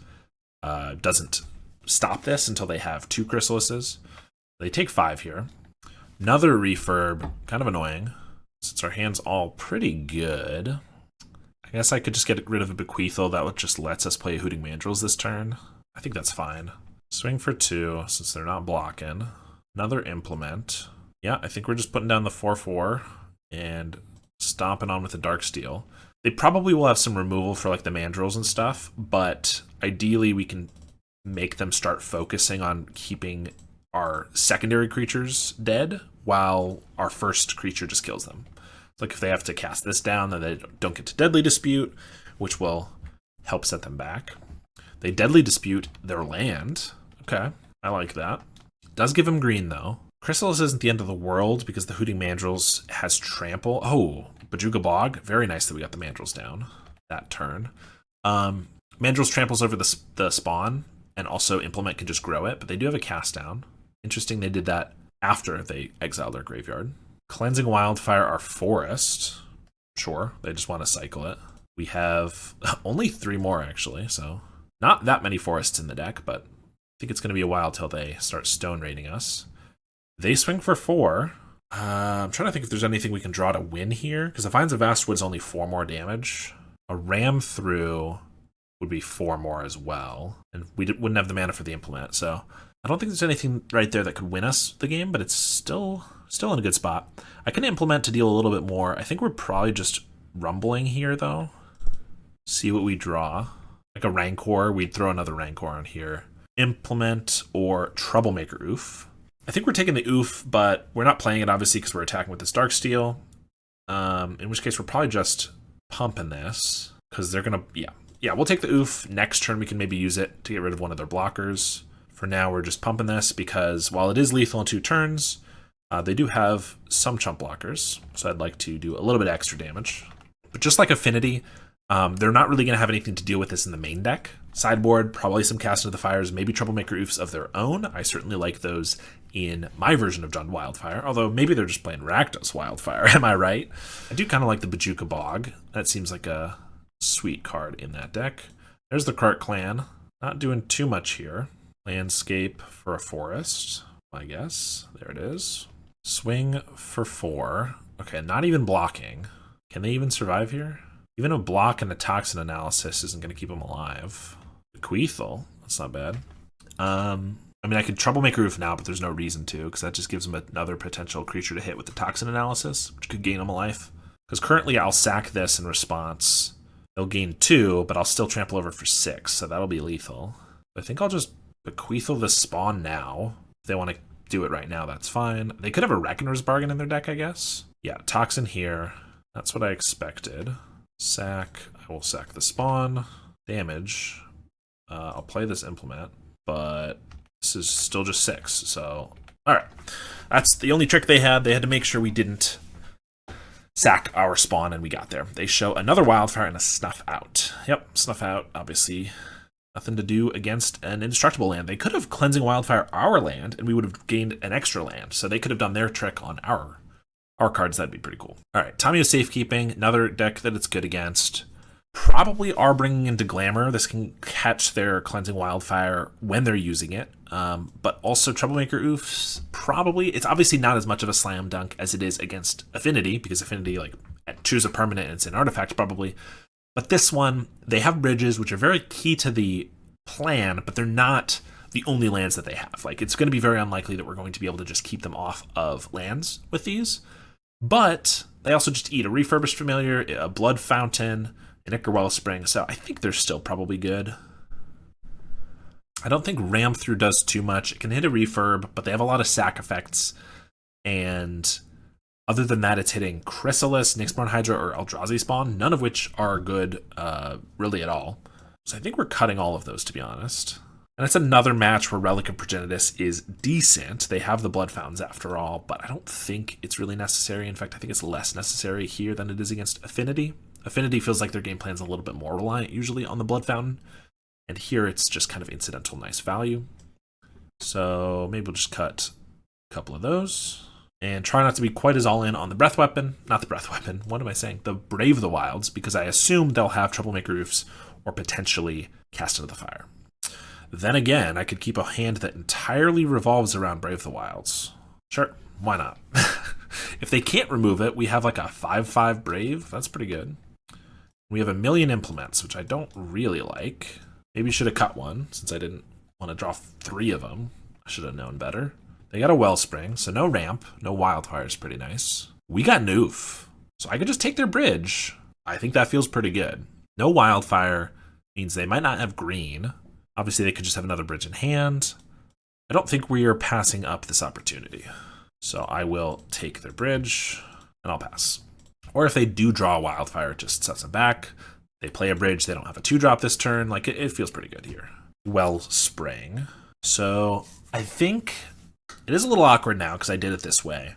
doesn't stop this until they have 2 Chrysalises. They take 5 here. Another Refurb, kind of annoying, since our hand's all pretty good. I guess I could just get rid of a Bequeathal. That just lets us play Hooting Mandrills this turn. I think that's fine. Swing for 2, since they're not blocking. Another Implement. Yeah, I think we're just putting down the 4/4 and stomping on with the Darksteel. They probably will have some removal for like the Mandrills and stuff, but ideally we can make them start focusing on keeping our secondary creatures dead while our first creature just kills them. It's like if they have to cast this down, then they don't get to Deadly Dispute, which will help set them back. They Deadly Dispute their land. Okay, I like that. Does give them green though. Chrysalis isn't the end of the world because the Hooting Mandrills has Trample. Oh, Bajuga Bog. Very nice that we got the Mandrills down that turn. Mandrills tramples over the spawn, and also Implement can just grow it, but they do have a cast down. Interesting they did that after they exiled their graveyard. Cleansing Wildfire our forest. Sure, they just want to cycle it. We have only 3 more actually, so not that many forests in the deck, but I think it's going to be a while till they start stone raiding us. They swing for 4. I'm trying to think if there's anything we can draw to win here, because the Vines of Vastwood's only 4 more damage. A Ram Through would be 4 more as well, and we wouldn't have the mana for the Implement, so I don't think there's anything right there that could win us the game, but it's still in a good spot. I can Implement to deal a little bit more. I think we're probably just rumbling here, though. See what we draw. Like a Rancor, we'd throw another Rancor on here. Implement or Troublemaker Oof. I think we're taking the Oof, but we're not playing it, obviously, because we're attacking with this Darksteel. In which case, we're probably just pumping this, because they're going to... Yeah, we'll take the Oof. Next turn, we can maybe use it to get rid of one of their blockers. For now, we're just pumping this because while it is lethal in 2 turns, they do have some chump blockers, so I'd like to do a little bit extra damage. But just like Affinity, they're not really going to have anything to deal with this in the main deck. Sideboard, probably some Cast into the Fires, maybe Troublemaker Oofs of their own. I certainly like those in my version of John Wildfire, although maybe they're just playing Rakdos Wildfire, am I right? I do kind of like the Bajuka Bog. That seems like a sweet card in that deck. There's the Krark Clan. Not doing too much here. Landscape for a forest, I guess. There it is. Swing for 4. Okay, not even blocking. Can they even survive here? Even a block and a toxin analysis isn't going to keep them alive. Bequeathal, that's not bad. I mean, I could Troublemaker Roof now, but there's no reason to, because that just gives them another potential creature to hit with the toxin analysis, which could gain them a life. Because currently I'll sack this in response. They'll gain 2, but I'll still trample over for 6, so that'll be lethal. I think I'll just Bequeathal the spawn now. If they want to do it right now, that's fine. They could have a Reckoner's Bargain in their deck, I guess. Yeah, toxin here. That's what I expected. Sack. I will sack the spawn. Damage. I'll play this implement, but this is still just 6, so... Alright. That's the only trick they had. They had to make sure we didn't sack our spawn, and we got there. They show another Wildfire and a Snuff Out. Yep, Snuff Out, obviously nothing to do against an indestructible land. They could have Cleansing Wildfire our land, and we would have gained an extra land, so they could have done their trick on our cards. That'd be pretty cool. Alright, Tamiyo's Safekeeping, another deck that it's good against. Probably are bringing into Glamour. This can catch their Cleansing Wildfire when they're using it. But also Troublemaker Oofs, probably. It's obviously not as much of a slam dunk as it is against Affinity, because Affinity, like, choose a permanent and it's an artifact, probably. But this one, they have bridges, which are very key to the plan, but they're not the only lands that they have. Like, it's going to be very unlikely that we're going to be able to just keep them off of lands with these. But they also just eat a Refurbished Familiar, a Blood Fountain, an Ichor Wellspring, so I think they're still probably good. I don't think Ram Through does too much. It can hit a refurb, but they have a lot of sack effects, and other than that, it's hitting Chrysalis, Nyxborn Hydra, or Eldrazi Spawn, none of which are good really at all. So I think we're cutting all of those, to be honest. And it's another match where Relic of Progenitus is decent. They have the Blood Fountains after all, but I don't think it's really necessary. In fact, I think it's less necessary here than it is against Affinity. Affinity feels like their game plan's a little bit more reliant usually on the Blood Fountain, and here it's just kind of incidental nice value. So maybe we'll just cut a couple of those, and try not to be quite as all in on the Breath Weapon. Not the Breath Weapon, what am I saying? The Brave the Wilds, because I assume they'll have Troublemaker Roofs or potentially Cast into the Fire. Then again, I could keep a hand that entirely revolves around Brave the Wilds. Sure, why not? If they can't remove it, we have like a 5/5 Brave. That's pretty good. We have a million implements, which I don't really like. Maybe should have cut one, since I didn't want to draw 3 of them. I should have known better. They got a Wellspring, so no ramp. No Wildfire is pretty nice. We got Noof, so I could just take their bridge. I think that feels pretty good. No Wildfire means they might not have green. Obviously, they could just have another bridge in hand. I don't think we are passing up this opportunity. So I will take their bridge, and I'll pass. Or if they do draw a Wildfire, it just sets them back. They play a bridge, they don't have a 2-drop this turn. Like, it feels pretty good here. Wellspring. So I think it is a little awkward now because I did it this way.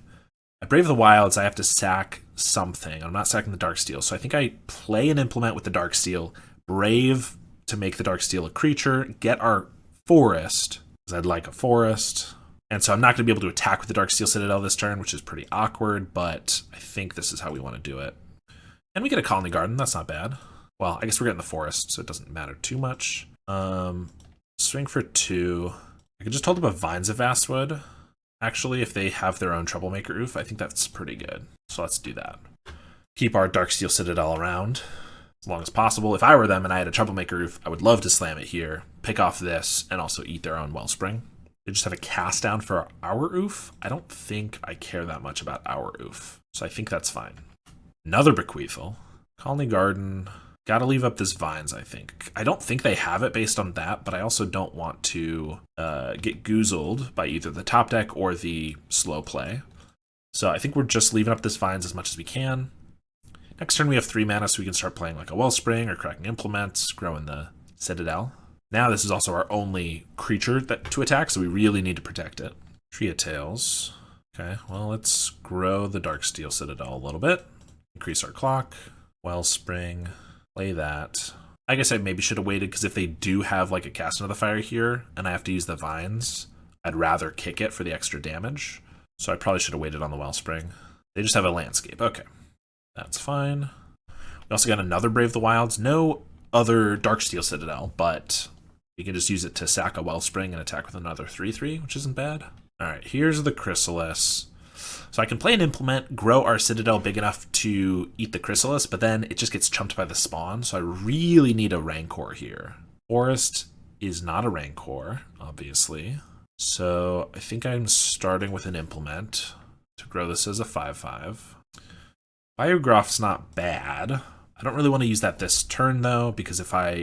I Brave the Wilds, I have to sack something. I'm not sacking the Darksteel, so I think I play an implement with the Darksteel, Brave to make the Darksteel a creature, get our forest, because I'd like a forest. And so I'm not going to be able to attack with the Darksteel Citadel this turn, which is pretty awkward, but I think this is how we want to do it. And we get a Colony Garden, that's not bad. Well, I guess we're getting the forest, so it doesn't matter too much. Swing for 2. I could just hold up a Vines of Vastwood. Actually, if they have their own Troublemaker Oof, I think that's pretty good. So let's do that. Keep our Darksteel Citadel around as long as possible. If I were them and I had a Troublemaker Oof, I would love to slam it here, pick off this, and also eat their own Wellspring. They just have a cast down for our Oof. I don't think I care that much about our Oof, so I think that's fine. Another Bequeathal. Colony Garden. Gotta leave up this Vines, I think. I don't think they have it based on that, but I also don't want to get goozled by either the top deck or the slow play. So I think we're just leaving up this Vines as much as we can. Next turn we have 3 mana, so we can start playing like a Wellspring or Cracking Implements, growing the Citadel. Now this is also our only creature to attack, so we really need to protect it. Tree of Tails. Okay, well, let's grow the Darksteel Citadel a little bit. Increase our clock. Wellspring. Play that. I guess I maybe should have waited, because if they do have like a Cast Into the Fire here, and I have to use the Vines, I'd rather kick it for the extra damage. So I probably should have waited on the Wellspring. They just have a landscape. Okay, that's fine. We also got another Brave the Wilds. No other Darksteel Citadel, but we can just use it to sack a Wellspring and attack with another 3/3, which isn't bad. All right, here's the Chrysalis. So I can play an Implement, grow our Citadel big enough to eat the Chrysalis, but then it just gets chumped by the spawn, so I really need a Rancor here. Forest is not a Rancor, obviously. So I think I'm starting with an Implement to grow this as a 5/5. Biograph's not bad. I don't really want to use that this turn, though, because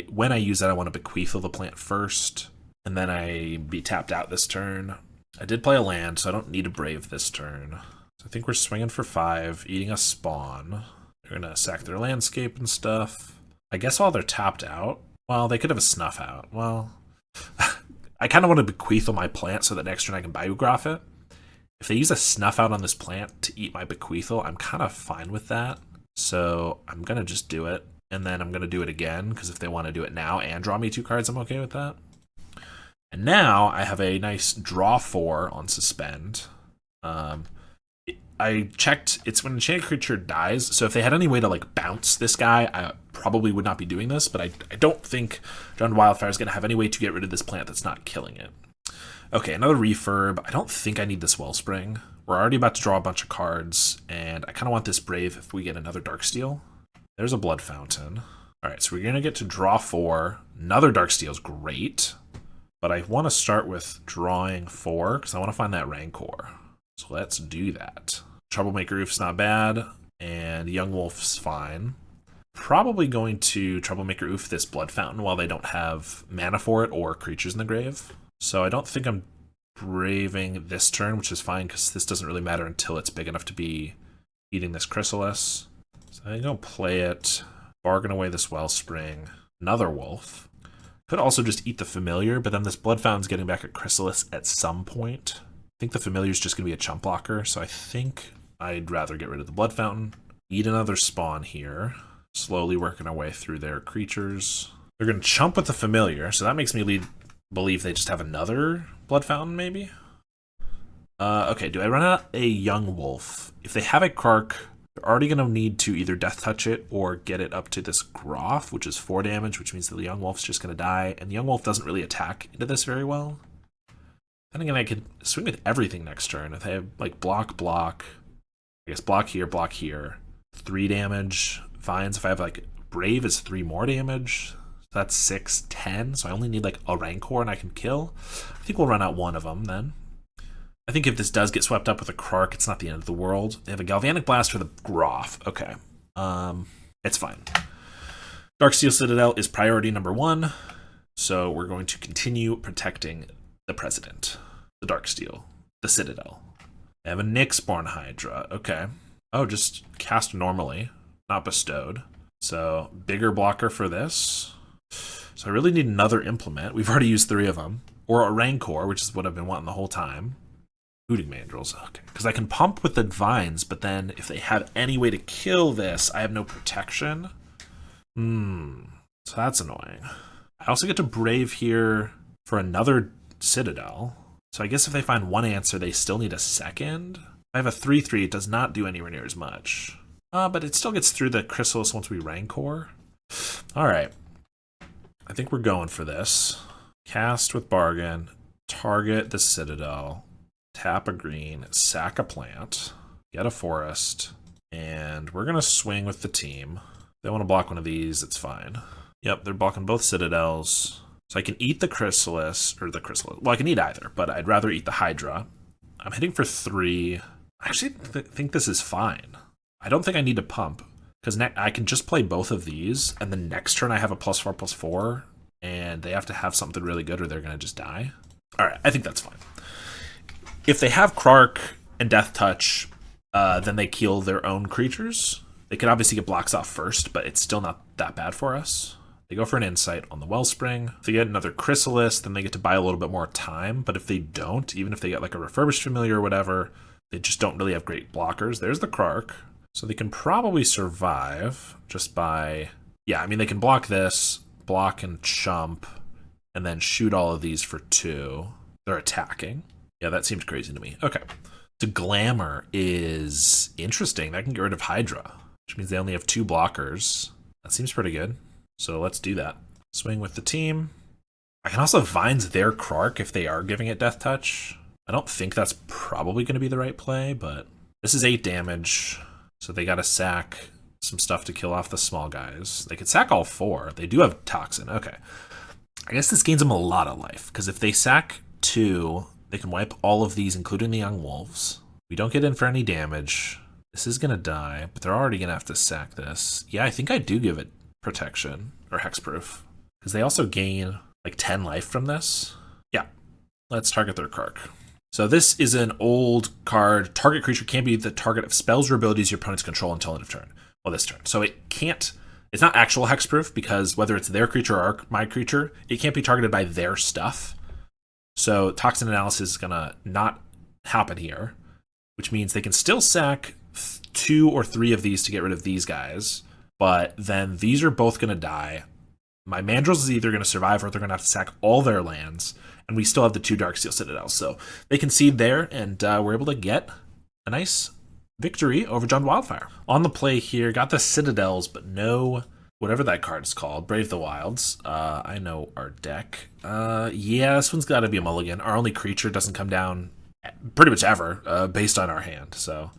when I use that, I want to bequeath the plant first, and then I be tapped out this turn. I did play a land, so I don't need a Brave this turn. So I think we're swinging for 5, eating a spawn. They're going to sack their landscape and stuff. I guess while they're tapped out, well, they could have a Snuff out. Well, I kind of want to bequeath my plant so that next turn I can biograph it. If they use a Snuff out on this plant to eat my bequeathal, I'm kind of fine with that. So I'm going to just do it, and then I'm going to do it again, because if they want to do it now and draw me 2 cards, I'm okay with that. And now I have a nice draw 4 on Suspend. I checked, it's when an enchanted creature dies, so if they had any way to like bounce this guy, I probably would not be doing this, but I don't think John Wildfire is going to have any way to get rid of this plant that's not killing it. Okay, another Refurb. I don't think I need this Wellspring. We're already about to draw a bunch of cards, and I kind of want this Brave if we get another Darksteel. There's a Blood Fountain. All right, so we're going to get to draw 4. Another Darksteel is great, but I want to start with drawing 4 because I want to find that Rancor. So let's do that. Troublemaker Roof's not bad, and Young Wolf's fine. Probably going to Troublemaker Oof this Blood Fountain while they don't have mana for it or creatures in the grave. So I don't think I'm braving this turn, which is fine because this doesn't really matter until it's big enough to be eating this Chrysalis. So I'm going to play it, bargain away this Wellspring, another Wolf. Could also just eat the Familiar, but then this Blood Fountain's getting back a Chrysalis at some point. I think the Familiar is just going to be a chump blocker, so I think I'd rather get rid of the Blood Fountain. Eat another spawn here. Slowly working our way through their creatures. They're going to chump with the Familiar, so that makes me believe they just have another Blood Fountain, maybe? Okay, do I run out a Young Wolf? If they have a Kark, they're already going to need to either Death Touch it or get it up to this Groth, which is 4 damage, which means that the Young Wolf's just going to die, and the Young Wolf doesn't really attack into this very well. Then again, I could swing with everything next turn. If they have, like, block, I guess block here, 3 damage. Vines, if I have, like, Brave is 3 more damage. So that's 6, 10. So I only need, like, a Rancor and I can kill. I think we'll run out one of them then. I think if this does get swept up with a Krark, it's not the end of the world. They have a Galvanic Blast for the Groth. Okay. It's fine. Darksteel Citadel is priority number 1. So we're going to continue protecting the President, the Darksteel, the Citadel. They have a Nyxborn Hydra. Okay. Oh, just cast normally, not bestowed. So bigger blocker for this. So I really need another Implement. We've already used 3 of them. Or a Rancor, which is what I've been wanting the whole time. Hooting Mandrills. Okay. Because I can pump with the Vines, but then if they have any way to kill this, I have no protection. So that's annoying. I also get to Brave here for another Citadel. So I guess if they find one answer, they still need a second. I have a 3/3. It does not do anywhere near as much. But it still gets through the Chrysalis once we Rancor. All right. I think we're going for this. Cast with Bargain. Target the Citadel. Tap a green. Sack a plant. Get a forest. And we're going to swing with the team. If they want to block one of these, it's fine. Yep, they're blocking both Citadels. So I can eat the Chrysalis, or the Chrysalis. Well, I can eat either, but I'd rather eat the Hydra. I'm hitting for 3. I actually think this is fine. I don't think I need to pump, because I can just play both of these, and then next turn I have a +4/+4, and they have to have something really good or they're going to just die. All right, I think that's fine. If they have Krark and Death Touch, then they kill their own creatures. They could obviously get blocks off first, but it's still not that bad for us. They go for an Insight on the Wellspring. If they get another Chrysalis, then they get to buy a little bit more time. But if they don't, even if they get like a Refurbished Familiar or whatever, they just don't really have great blockers. There's the Krark. So they can probably survive just by... Yeah, I mean, they can block this, block and chump, and then shoot all of these for 2. They're attacking. Yeah, that seems crazy to me. Okay. So Glamour is interesting. That can get rid of Hydra, which means they only have 2 blockers. That seems pretty good. So let's do that. Swing with the team. I can also Vines their Krark if they are giving it Death Touch. I don't think that's probably going to be the right play, but this is 8 damage. So they got to sack some stuff to kill off the small guys. They could sack all 4. They do have Toxin. Okay. I guess this gains them a lot of life, because if they sack 2, they can wipe all of these, including the Young Wolves. We don't get in for any damage. This is going to die, but they're already going to have to sack this. Yeah, I think I do give it protection, or hexproof, because they also gain like 10 life from this. Yeah, let's target their Krark. So this is an old card. Target creature can be the target of spells or abilities your opponents control until end of turn. Well, this turn. So it can't, it's not actual hexproof, because whether it's their creature or my creature, it can't be targeted by their stuff. So Toxin Analysis is going to not happen here, which means they can still sack 2 or 3 of these to get rid of these guys, but then these are both going to die. My Mandrills is either going to survive or they're going to have to sack all their lands, and we still have the 2 Darksteel Citadels. So they concede there, and we're able to get a nice victory over John Wildfire. On the play here, got the Citadels, but no... whatever that card is called, Brave the Wilds. I know our deck. Yeah, this one's got to be a mulligan. Our only creature doesn't come down pretty much ever based on our hand. So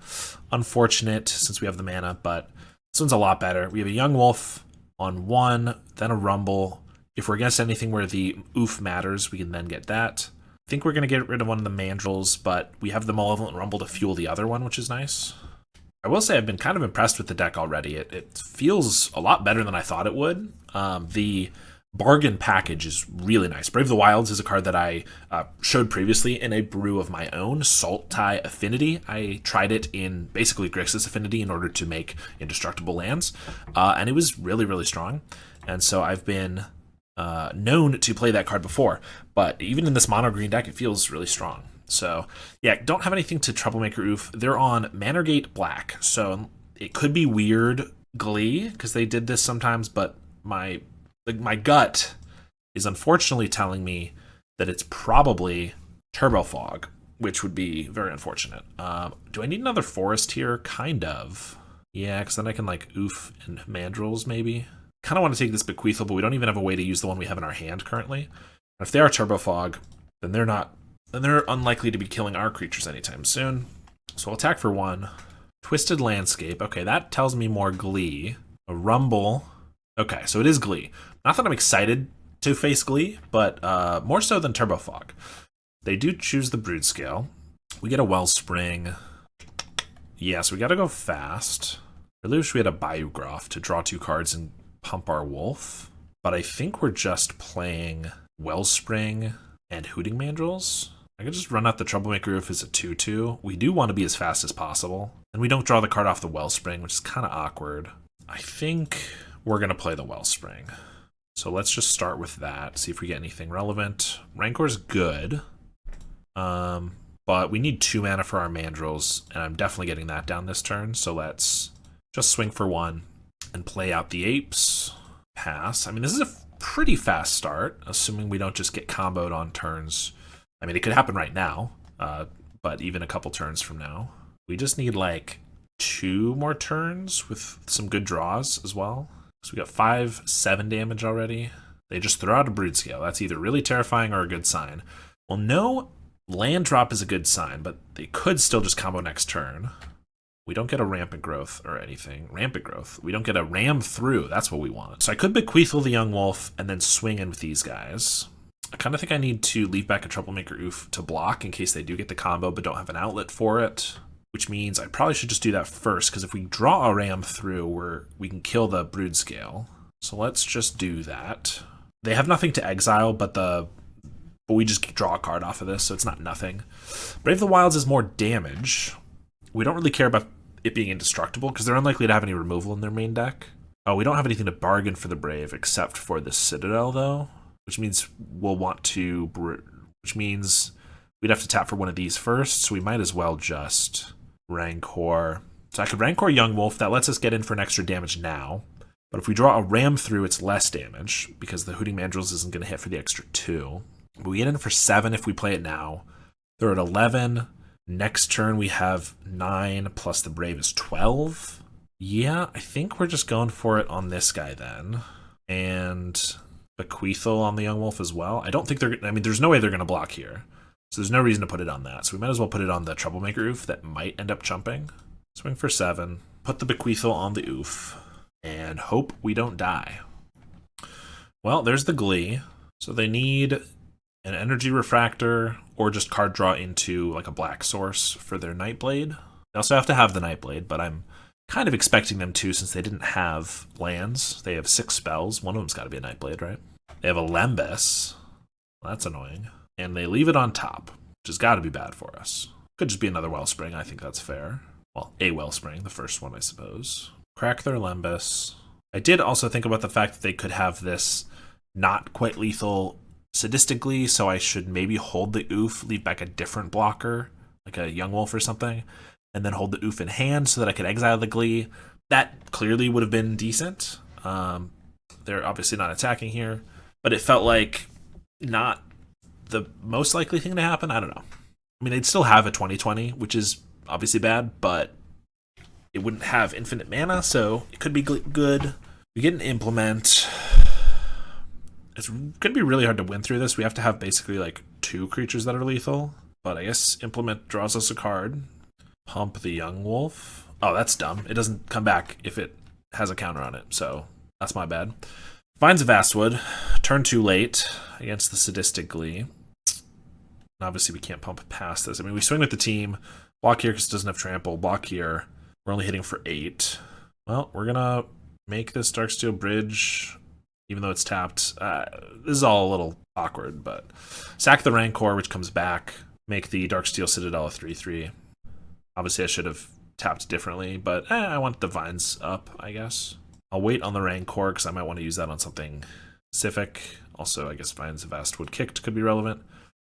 unfortunate since we have the mana, but this one's a lot better. We have a Young Wolf on 1, then a Rumble. If we're against anything where the oof matters, we can then get that. I think we're going to get rid of one of the Mandrills, but we have the Malevolent Rumble to fuel the other one, which is nice. I will say I've been kind of impressed with the deck already. It feels a lot better than I thought it would. The bargain package is really nice. Brave the Wilds is a card that I showed previously in a brew of my own, Sultai Affinity. I tried it in basically Grixis Affinity in order to make indestructible lands, and it was really, really strong. And so I've been known to play that card before, but even in this mono green deck, it feels really strong. So yeah, don't have anything to Troublemaker Oof. They're on Manorgate Black, so it could be weird Glee, because they did this sometimes, but my gut is unfortunately telling me that it's probably Turbo Fog, which would be very unfortunate. Do I need another forest here? Kind of. Yeah, because then I can like Oof and Mandrills maybe. Kind of want to take this Bequeathal, but we don't even have a way to use the one we have in our hand currently. If they are Turbo Fog, then they're unlikely to be killing our creatures anytime soon. So I'll attack for 1. Twisted Landscape. Okay, that tells me more Glee. A Rumble. Okay, so it is Glee. Not that I'm excited to face Glee, but more so than Turbo Fog. They do choose the Brood Scale. We get a Wellspring. Yeah, so we gotta go fast. I really wish we had a Biograph to draw 2 cards and pump our Wolf. But I think we're just playing Wellspring and Hooting Mandrills. I could just run out the Troublemaker Roof as a 2/2. We do want to be as fast as possible. And we don't draw the card off the Wellspring, which is kind of awkward. I think we're going to play the Wellspring. So let's just start with that, see if we get anything relevant. Rancor's good. But we need 2 mana for our Mandrills, and I'm definitely getting that down this turn. So let's just swing for 1 and play out the Apes. Pass. I mean, this is a pretty fast start, assuming we don't just get comboed on turns. I mean, it could happen right now, but even a couple turns from now. We just need like 2 more turns with some good draws as well. So we got 5-7 damage already. They just throw out a Brood Scale. That's either really terrifying or a good sign. Well, no land drop is a good sign, but they could still just combo next turn. We don't get a Rampant Growth or anything. Rampant Growth. We don't get a Ram Through. That's what we want. So I could Bequeathal the Young Wolf and then swing in with these guys. I kind of think I need to leave back a Troublemaker Oof to block in case they do get the combo but don't have an outlet for it. Which means I probably should just do that first, because if we draw a Ram Through, we can kill the Brood Scale. So let's just do that. They have nothing to exile, but we just draw a card off of this, so it's not nothing. Brave the Wilds is more damage. We don't really care about it being indestructible, because they're unlikely to have any removal in their main deck. Oh, we don't have anything to bargain for the Brave except for the Citadel, though, which means we'll want to, which means we'd have to tap for one of these first, so we might as well just Rancor. So I could Rancor Young Wolf, that lets us get in for an extra damage now, but if we draw a Ram through, it's less damage, because the Hooting Mandrills isn't going to hit for the extra 2. But we get in for 7 if we play it now. They're at 11. Next turn we have 9, plus the Brave is 12. Yeah, I think we're just going for it on this guy then. And Bequeathal on the Young Wolf as well. I don't think they're... I mean, there's no way they're going to block here. So there's no reason to put it on that. So we might as well put it on the Troublemaker Oof that might end up chumping. Swing for 7. Put the Bequeathal on the Oof. And hope we don't die. Well, there's the Glee. So they need an Energy Refractor or just card draw into like a black source for their Nightblade. They also have to have the Nightblade, but I'm kind of expecting them to since they didn't have lands. They have 6 spells. One of them's got to be a Nightblade, right? They have a Lembas. Well, that's annoying. And they leave it on top, which has got to be bad for us. Could just be another Wellspring. I think that's fair. Well, a Wellspring, the first one, I suppose. Crack their Lembas. I did also think about the fact that they could have this not quite lethal sadistically, so I should maybe hold the Oof, leave back a different blocker, like a Young Wolf or something, and then hold the Oof in hand so that I could exile the Glee. That clearly would have been decent. They're obviously not attacking here, but it felt like not the most likely thing to happen. I don't know. I mean, they'd still have a 20/20, which is obviously bad, but it wouldn't have infinite mana, so it could be good. We get an Implement. It's going to be really hard to win through this. We have to have basically like 2 creatures that are lethal. But I guess Implement draws us a card. Pump the Young Wolf. Oh, that's dumb. It doesn't come back if it has a counter on it. So that's my bad. Vines of Vastwood. Turn too late against the Sadistic Glee. And obviously we can't pump past this. I mean, we swing with the team. Block here because it doesn't have trample. Block here. We're only hitting for 8. Well, we're going to make this Darksteel Bridge... even though it's tapped. This is all a little awkward, but sack the Rancor, which comes back. Make the Darksteel Citadel a 3/3. Obviously, I should have tapped differently, but I want the Vines up, I guess. I'll wait on the Rancor, because I might want to use that on something specific. Also, I guess Vines of Vastwood Kicked could be relevant.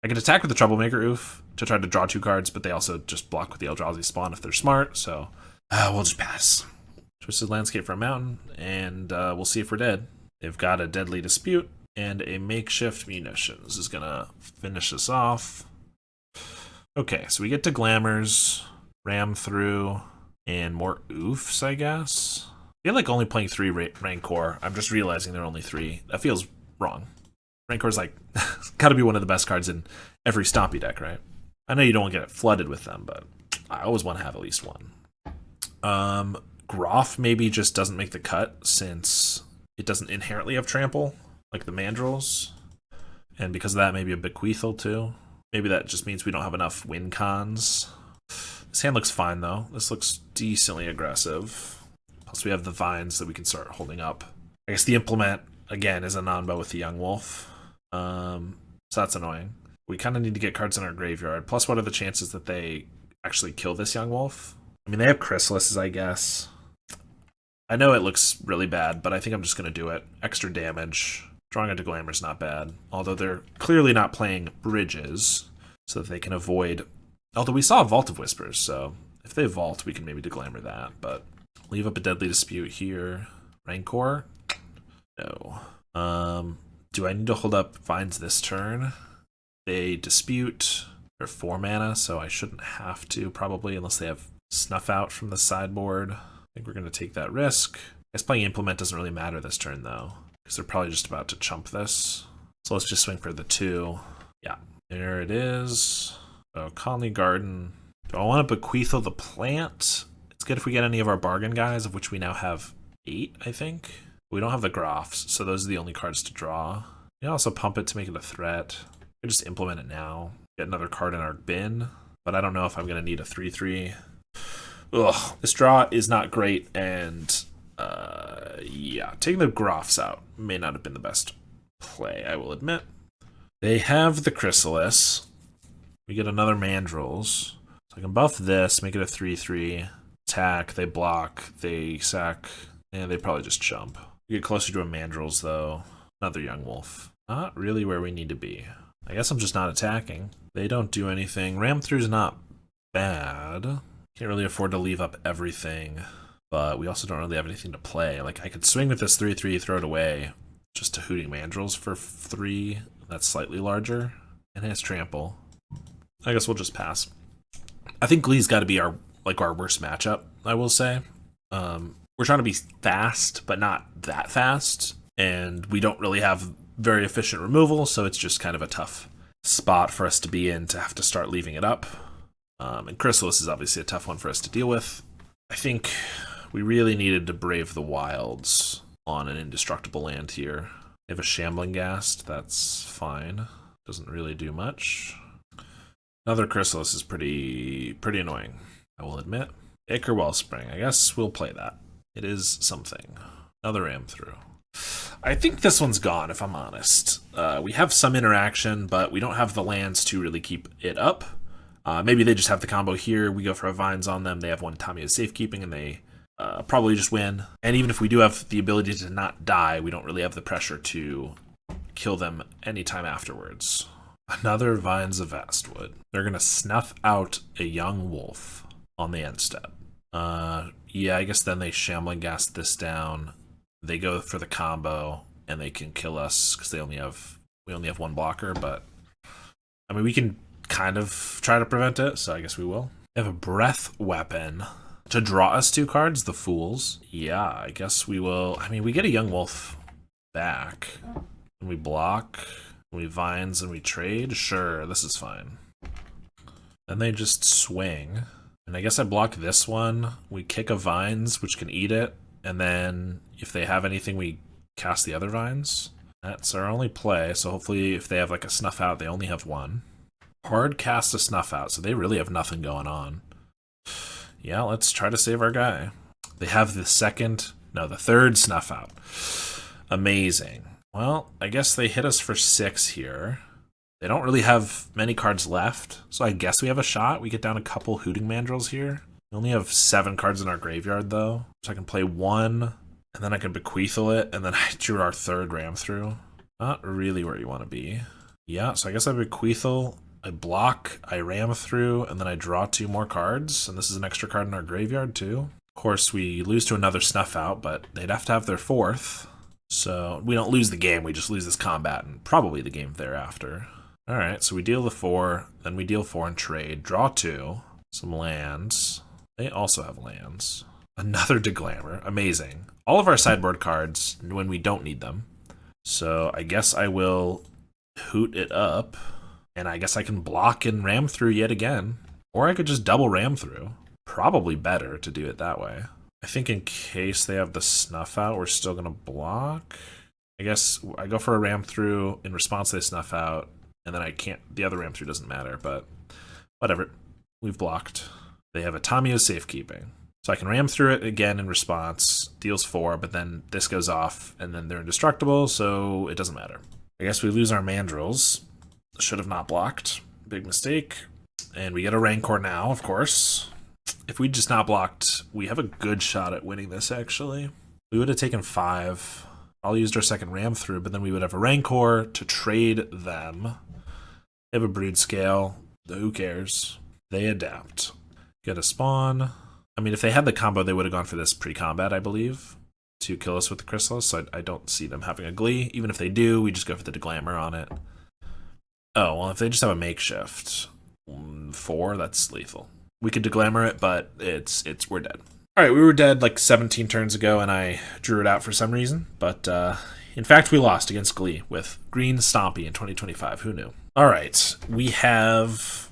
I could attack with the Troublemaker Oof to try to draw 2 cards, but they also just block with the Eldrazi Spawn if they're smart, so we'll just pass. Twisted Landscape for a mountain, and we'll see if we're dead. They've got a Deadly Dispute, and a Makeshift Munitions is going to finish this off. Okay, so we get to Glamours, Ram through, and more Oofs, I guess. I feel like only playing 3 Rancor. I'm just realizing there are only 3. That feels wrong. Rancor's like, got to be one of the best cards in every Stompy deck, right? I know you don't want to get it flooded with them, but I always want to have at least one. Groff maybe just doesn't make the cut since it doesn't inherently have trample, like the Mandrills. And because of that, maybe a Bequeathal too. Maybe that just means we don't have enough win cons. This hand looks fine though. This looks decently aggressive. Plus we have the Vines that we can start holding up. I guess the Implement, again, is a non-bow with the Young Wolf. So that's annoying. We kind of need to get cards in our graveyard. Plus, what are the chances that they actually kill this Young Wolf? I mean, they have Chrysalises, I guess. I know it looks really bad, but I think I'm just going to do it. Extra damage. Drawing into Glamour's not bad. Although they're clearly not playing Bridges, so that they can avoid... Although we saw a Vault of Whispers, so if they vault, we can maybe deglamour that. But leave up a Deadly Dispute here. Rancor? No. Do I need to hold up Vines this turn? They dispute. They're 4 mana, so I shouldn't have to, probably, unless they have Snuff Out from the sideboard. I think we're going to take that risk. I guess playing Implement doesn't really matter this turn, though, because they're probably just about to chump this. So let's just swing for the 2. Yeah, there it is. So Conley Garden. Do I want to Bequeathal the Plant? It's good if we get any of our bargain guys, of which we now have 8, I think. We don't have the Groffs, so those are the only cards to draw. We can also pump it to make it a threat. We can just implement it now. Get another card in our bin, but I don't know if I'm going to need a 3/3. Ugh, this draw is not great, and yeah, taking the Groffs out may not have been the best play, I will admit. They have the Chrysalis. We get another Mandrills. So I can buff this, make it a 3/3. Attack, they block, they sack And they probably just jump. We get closer to a Mandrills, though. Another young wolf. Not really where we need to be. I guess I'm just not attacking. They don't do anything. Ram through's not bad. Can't really afford to leave up everything. But we also don't really have anything to play. Like, I could swing with this 3-3, throw it away, just to Hooting Mandrills for 3. That's slightly larger. And it has trample. I guess we'll just pass. I think Glee's got to be our worst matchup, I will say. We're trying to be fast, but not that fast. And we don't really have very efficient removal, so it's just kind of a tough spot for us to be in to have to start leaving it up. And Chrysalis is obviously a tough one for us to deal with. I think we really needed to brave the wilds on an indestructible land here. They have a Shambling Ghast, that's fine. Doesn't really do much. Another Chrysalis is pretty annoying, I will admit. Acre Wellspring, I guess we'll play that. It is something. Another Ram through. I think this one's gone, if I'm honest. We have some interaction, but we don't have the lands to really keep it up. Maybe they just have the combo here. We go for a Vines on them. They have one Tamiyo's Safekeeping, and they probably just win. And even if we do have the ability to not die, we don't really have the pressure to kill them anytime afterwards. Another Vines of Vastwood. They're going to snuff out a young wolf on the end step. Yeah, I guess then they Shambling Ghast this down. They go for the combo, and they can kill us because we only have one blocker. But I mean, we can kind of try to prevent it, so I guess we will. They have a Breath Weapon to draw us 2 cards. The Fools. Yeah, I guess we will. I mean, we get a young wolf back, and we block, and we Vines, and we trade. Sure, this is fine. Then they just swing. And I guess I block this one. We kick a Vines, which can eat it. And then if they have anything, we cast the other Vines. That's our only play. So hopefully if they have like a Snuff Out, they only have 1. Hard cast a Snuff Out, so they really have nothing going on. Yeah, let's try to save our guy. They have the third Snuff Out. Amazing. Well, I guess they hit us for 6 here. They don't really have many cards left, so I guess we have a shot. We get down a couple Hooting Mandrills here. We only have 7 cards in our graveyard, though, so I can play 1, and then I can Bequeathal it, and then I drew our 3rd Ram through. Not really where you want to be. Yeah, so I guess I Bequeathal, I block, I Ram through, and then I draw 2 more cards, and this is an extra card in our graveyard, too. Of course, we lose to another Snuff Out, but they'd have to have their 4th, so we don't lose the game, we just lose this combat, and probably the game thereafter. Alright, so we deal the 4, then we deal 4 and trade, draw 2, some lands. They also have lands. Another Deglammer, amazing. All of our sideboard cards when we don't need them. So I guess I will hoot it up, and I guess I can block and Ram through yet again. Or I could just double Ram through. Probably better to do it that way. I think in case they have the Snuff Out, we're still going to block. I guess I go for a Ram through in response to the Snuff Out. And then I can't, the other Ram through doesn't matter, but whatever. We've blocked. They have a Tamiyo's Safekeeping. So I can Ram through it again in response, deals 4, but then this goes off, and then they're indestructible, so it doesn't matter. I guess we lose our Mandrills. Should have not blocked. Big mistake. And we get a Rancor now, of course. If we'd just not blocked, we have a good shot at winning this, actually. We would have taken 5. All used our second Ram through, but then we would have a Rancor to trade them. They have a Brood Scale. Who cares? They adapt. Get a spawn. I mean, if they had the combo, they would have gone for this pre-combat, I believe, to kill us with the Chrysalis. So I don't see them having a Glee. Even if they do, we just go for the Deglammer on it. Oh, well, if they just have a Makeshift 4, that's lethal. We could Deglammer it, but we're dead. All right, we were dead like 17 turns ago, and I drew it out for some reason. But in fact, we lost against Glee with Green Stompy in 2025. Who knew? All right, we have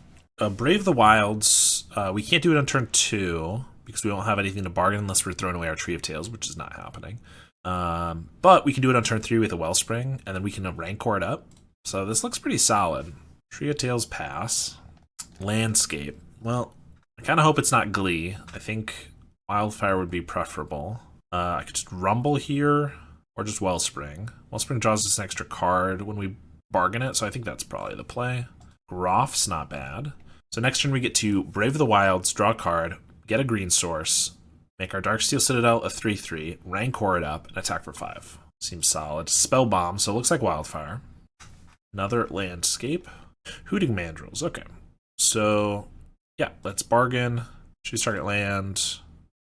Brave the Wilds. We can't do it on turn 2 because we don't have anything to bargain unless we're throwing away our Tree of Tails, which is not happening. But we can do it on turn 3 with a Wellspring, and then we can Rancor it up. So this looks pretty solid. Tree of Tails pass. Landscape. Well, I kind of hope it's not Glee. I think Wildfire would be preferable. I could just Rumble here, or just Wellspring. Wellspring draws us an extra card when we bargain it, so I think that's probably the play. Groff's not bad. So next turn we get to Brave the Wilds, draw a card, get a green source, Make our Darksteel Citadel a 3/3, Rancor it up, and attack for 5. Seems solid. Spell Bomb, so it looks like Wildfire. Another landscape. Hooting Mandrills, okay. So, yeah, let's bargain. Choose target land,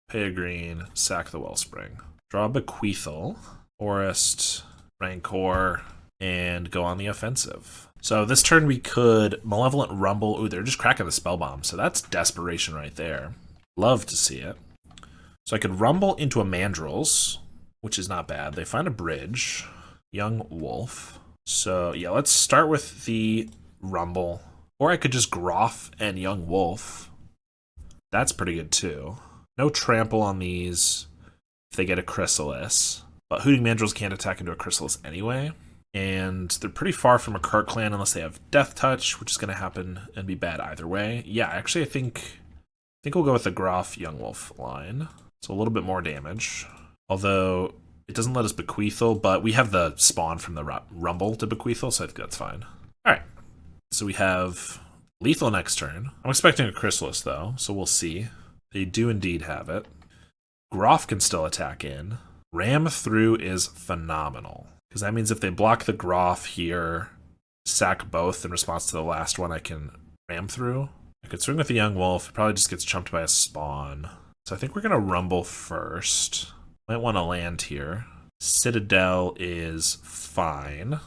pay a green, sack the Wellspring. Draw a Bequeathal, Forest, Rancor, and go on the offensive. So this turn we could Malevolent Rumble. Ooh, they're just cracking the Spell Bomb, so that's desperation right there. Love to see it. So I could Rumble into a Mandrills, which is not bad. They find a bridge. Young Wolf. So yeah, let's start with the Rumble. Or I could just Groff and Young Wolf. That's pretty good too. No trample on these if they get a Chrysalis. But Hooting Mandrills can't attack into a Chrysalis anyway. And they're pretty far from a Cart Clan unless they have Death Touch, which is going to happen and be bad either way. Yeah, actually I think we'll go with the Groff Young Wolf line. So a little bit more damage. Although it doesn't let us Bequeathal, but we have the spawn from the Rumble to Bequeathal, so I think that's fine. Alright, so we have lethal next turn. I'm expecting a Chrysalis though, so we'll see. They do indeed have it. Groff can still attack in. Ram through is phenomenal. Because that means if they block the Groff here, sack both in response to the last one, I can ram through. I could swing with the Young Wolf, it probably just gets chumped by a spawn. So I think we're going to Rumble first. Might want to land here. Citadel is fine.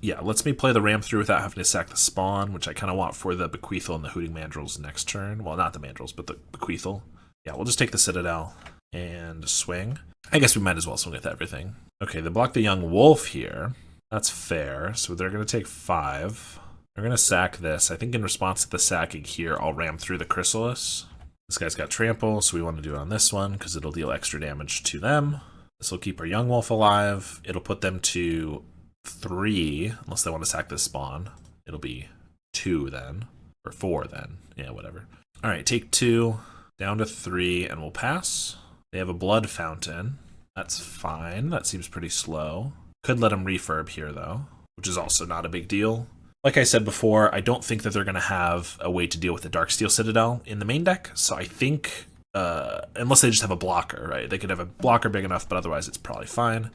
Yeah, lets me play the ram through without having to sack the spawn, which I kind of want for the Bequeathal and the Hooting Mandrills next turn. Well, not the Mandrills, but the Bequeathal. Yeah, we'll just take the Citadel and swing. I guess we might as well swing with everything. Okay, they block the Young Wolf here. That's fair. So they're going to take 5. They're going to sack this. I think in response to the sacking here, I'll ram through the Chrysalis. This guy's got trample, so we want to do it on this one because it'll deal extra damage to them. This will keep our Young Wolf alive. It'll put them to 3, unless they want to sack this spawn. It'll be 2 then, or 4 then. Yeah, whatever. All right, take 2, down to 3, and we'll pass. They have a Blood Fountain. That's fine. That seems pretty slow. Could let them refurb here, though, which is also not a big deal. Like I said before, I don't think that they're going to have a way to deal with the Darksteel Citadel in the main deck, so I think, unless they just have a blocker, right? They could have a blocker big enough, but otherwise it's probably fine.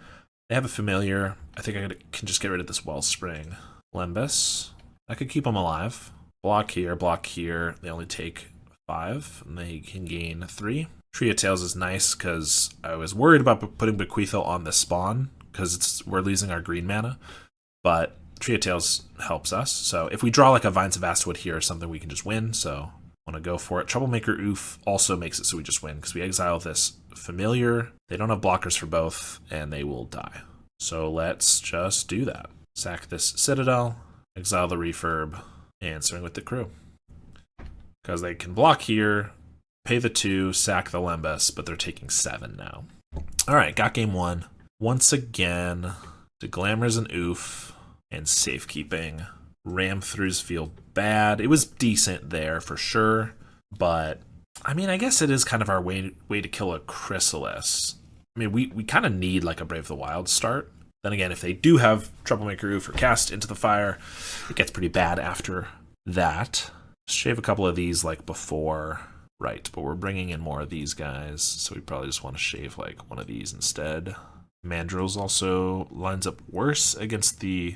They have a Familiar. I think I can just get rid of this Wellspring. Lembas. I could keep them alive. Block here. They only take 5, and they can gain 3. Tree of Tails is nice, because I was worried about putting Bequeathal on the spawn, because we're losing our green mana, but Tree of Tails helps us. So if we draw like a Vines of Vastwood here or something, we can just win. So I want to go for it. Troublemaker Oof also makes it so we just win because we exile this Familiar. They don't have blockers for both, and they will die. So let's just do that. Sack this Citadel, exile the Refurb, and swing with the crew. Because they can block here, pay the 2, sack the Lembas, but they're taking 7 now. Alright, got game 1. Once again, the Glamours and Oof. And safekeeping. Ram throughs feel bad. It was decent there for sure, but I mean, I guess it is kind of our way to kill a Chrysalis. I mean, we kind of need like a Brave the Wild start. Then again, if they do have Troublemaker Roof or Cast into the Fire, it gets pretty bad after that. Shave a couple of these like before, right? But we're bringing in more of these guys, so we probably just want to shave like one of these instead. Mandrills also lines up worse against the.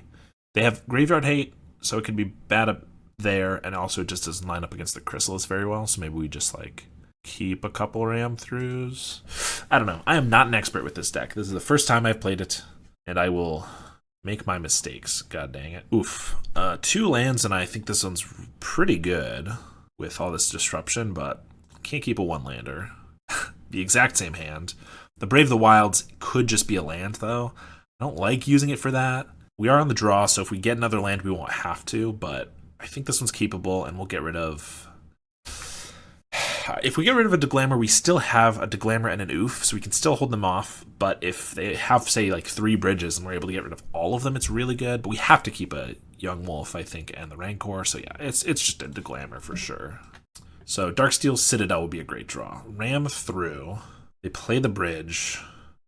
They have Graveyard Hate, so it could be bad up there, and also it just doesn't line up against the Chrysalis very well, so maybe we just, like, keep a couple Ram Throughs. I don't know. I am not an expert with this deck. This is the first time I've played it, and I will make my mistakes. God dang it. Oof. 2 lands, and I think this one's pretty good with all this disruption, but can't keep a 1-lander. The exact same hand. The Brave the Wilds could just be a land, though. I don't like using it for that. We are on the draw, so if we get another land, we won't have to, but I think this one's keepable, and we'll get rid of. If we get rid of a Deglammer, we still have a Deglammer and an Oof, so we can still hold them off, but if they have, say, like 3 bridges and we're able to get rid of all of them, it's really good, but we have to keep a Young Wolf, I think, and the Rancor, so yeah, it's just a Deglammer for sure. So Darksteel Citadel would be a great draw. Ram through. They play the bridge,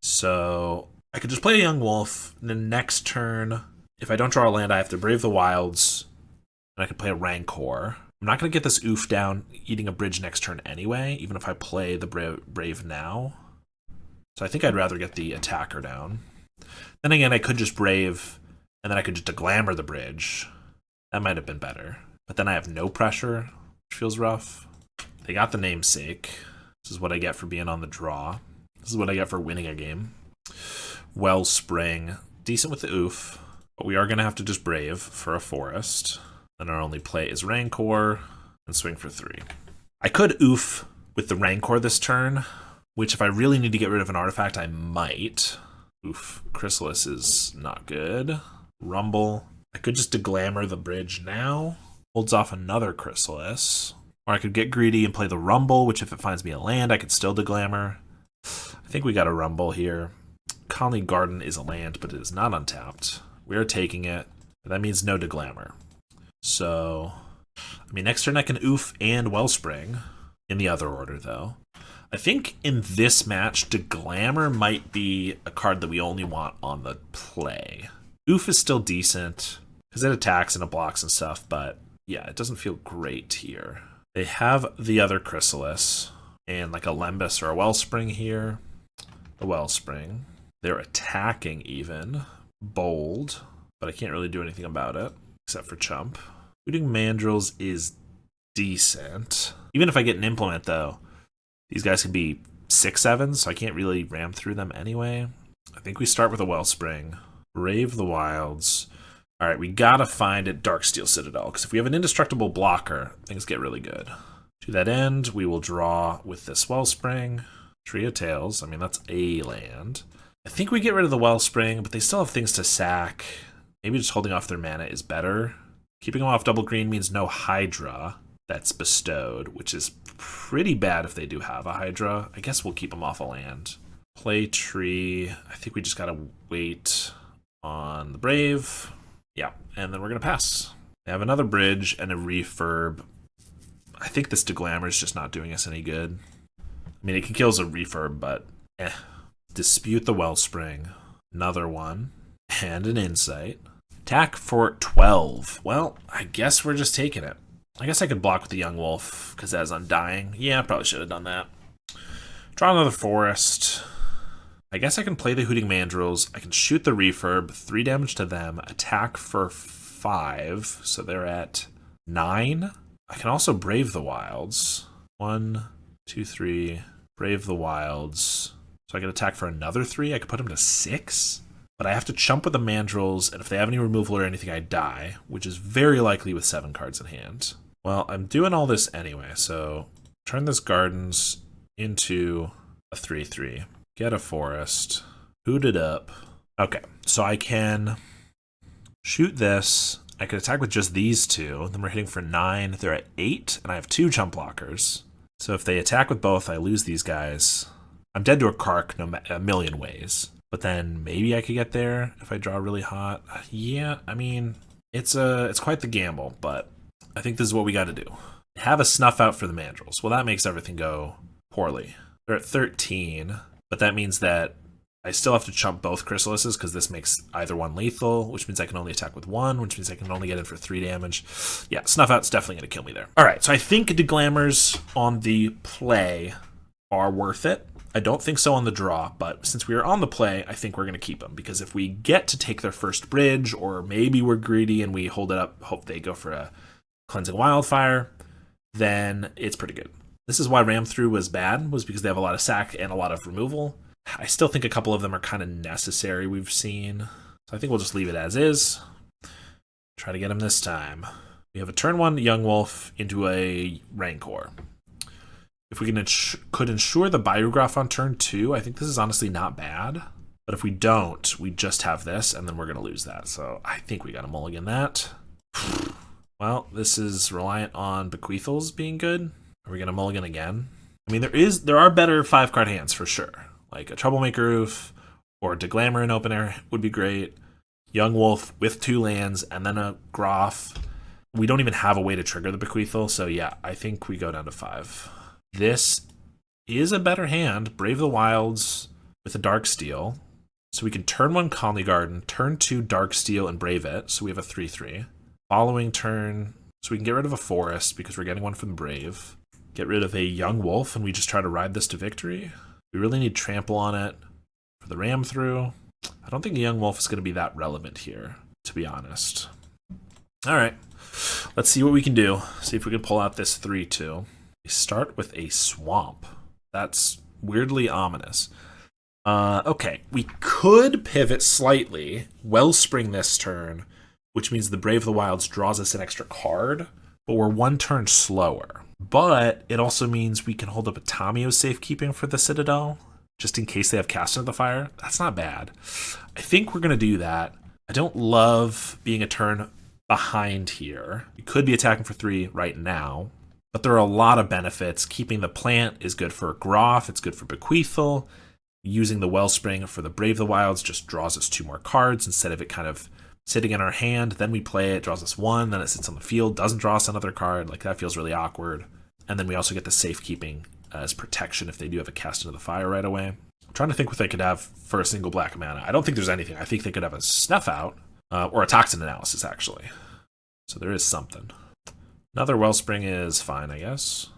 so I could just play a Young Wolf. And then next turn, if I don't draw a land, I have to Brave the Wilds, and I could play a Rancor. I'm I'm not going to get this oof down eating a bridge next turn anyway, even if I play the Brave now. So I think I'd rather get the attacker down. Then again, I could just Brave, and then I could just Glamour the bridge. That might have been better. But then I have no pressure, which feels rough. They got the namesake. This is what I get for being on the draw. This is what I get for winning a game. Wellspring. Decent with the oof, but we are going to have to just Brave for a forest. Then our only play is Rancor and swing for 3. I could oof with the Rancor this turn, which if I really need to get rid of an artifact, I might. Oof, Chrysalis is not good. Rumble. I could just Glamour the bridge now. Holds off another Chrysalis. Or I could get greedy and play the Rumble, which if it finds me a land, I could still Glamour. I think we got a Rumble here. Colony Garden is a land, but it is not untapped. We are taking it. That means no Glamour. So, I mean, next turn I can oof and Wellspring in the other order, though. I think in this match, Glamour might be a card that we only want on the play. Oof is still decent because it attacks and it blocks and stuff, but yeah, it doesn't feel great here. They have the other Chrysalis and like a Lembas or a Wellspring here. The Wellspring. They're attacking even. Bold, but I can't really do anything about it except for chump. Hooting Mandrills is decent. Even if I get an Implement, though, these guys can be 6/7s, so I can't really ram through them anyway. I think we start with a Wellspring. Brave the Wilds. All right, we gotta find a Darksteel Citadel, because if we have an indestructible blocker, things get really good. To that end, we will draw with this Wellspring. Tree of Tails, I mean, that's a land. I think we get rid of the Wellspring, but they still have things to sack. Maybe just holding off their mana is better. Keeping them off double green means no Hydra that's bestowed, which is pretty bad if they do have a Hydra. I guess we'll keep them off a land. Play tree. I think we just gotta wait on the Brave. Yeah, and then we're gonna pass. They have another bridge and a refurb. I think this Glamour is just not doing us any good. I mean, it can kill as a refurb, but eh. Dispute the Wellspring. Another one. And an Insight. Attack for 12. Well, I guess we're just taking it. I guess I could block with the Young Wolf, because that is Undying. Yeah, I probably should have done that. Draw another Forest. I guess I can play the Hooting Mandrills. I can shoot the Refurb, 3 damage to them, attack for 5, so they're at 9. I can also Brave the Wilds. 1, 2, 3, Brave the Wilds. So I can attack for another 3. I could put them to 6. But I have to chump with the Mandrills, and if they have any removal or anything, I die, which is very likely with 7 cards in hand. Well, I'm doing all this anyway, so turn this Gardens into a 3/3. Get a Forest. Hoot it up. Okay, so I can shoot this. I could attack with just these 2. Then we're hitting for 9. They're at 8, and I have 2 chump blockers. So if they attack with both, I lose these guys. I'm dead to a Kark a million ways. But then maybe I could get there if I draw really hot. Yeah, I mean, it's quite the gamble, but I think this is what we got to do. Have a snuff out for the Mandrills. Well, that makes everything go poorly. They're at 13, but that means that I still have to chump both Chrysalises because this makes either one lethal, which means I can only attack with 1, which means I can only get in for 3 damage. Yeah, snuff out's definitely going to kill me there. All right, so I think Glamours on the play are worth it. I don't think so on the draw, but since we are on the play, I think we're going to keep them, because if we get to take their first bridge, or maybe we're greedy and we hold it up, hope they go for a Cleansing Wildfire, then it's pretty good. This is why Ram Through was bad, was because they have a lot of sack and a lot of removal. I still think a couple of them are kind of necessary, we've seen. So I think we'll just leave it as is. Try to get him this time. We have a turn 1 Young Wolf into a Rancor. If we could ensure the Biograph on turn 2, I think this is honestly not bad. But if we don't, we just have this, and then we're going to lose that. So I think we got to mulligan that. Well, this is reliant on Bequeathals being good. Are we going to mulligan again? I mean, there are better 5-card hands for sure. Like a Troublemaker Roof or Glamour in open air would be great. Young Wolf with 2 lands and then a Groff. We don't even have a way to trigger the Bequeathal, so yeah, I think we go down to 5. This is a better hand. Brave the Wilds with a Darksteel. So we can turn 1 Colony Garden, turn 2 Darksteel and Brave it. So we have a 3/3. Following turn, So we can get rid of a forest because we're getting one from the Brave. Get rid of a young wolf, and we just try to ride this to victory. We really need trample on it for the ram through. I don't think a young wolf is going to be that relevant here, to be honest. All right, let's see what we can do. See if we can pull out this 3-2. We start with a swamp. That's weirdly ominous. Okay, we could pivot slightly, Wellspring this turn, which means the Brave of the Wilds draws us an extra card, but we're one turn slower. But it also means we can hold up a Tamio Safekeeping for the Citadel, just in case they have Cast into the Fire. That's not bad. I think we're going to do that. I don't love being a turn behind here. We could be attacking for 3 right now, but there are a lot of benefits. Keeping the plant is good for Groff, it's good for Bequeathal. Using the Wellspring for the Brave of the Wilds just draws us 2 more cards instead of it kind of sitting in our hand. Then we play it, draws us 1, then it sits on the field, doesn't draw us another card. Like, that feels really awkward. And then we also get the Safekeeping as protection if they do have a Cast into the Fire right away. I'm trying to think what they could have for a single black mana. I don't think there's anything. I think they could have a Snuff Out, or a Toxin Analysis, actually. So there is something. Another Wellspring is fine, I guess.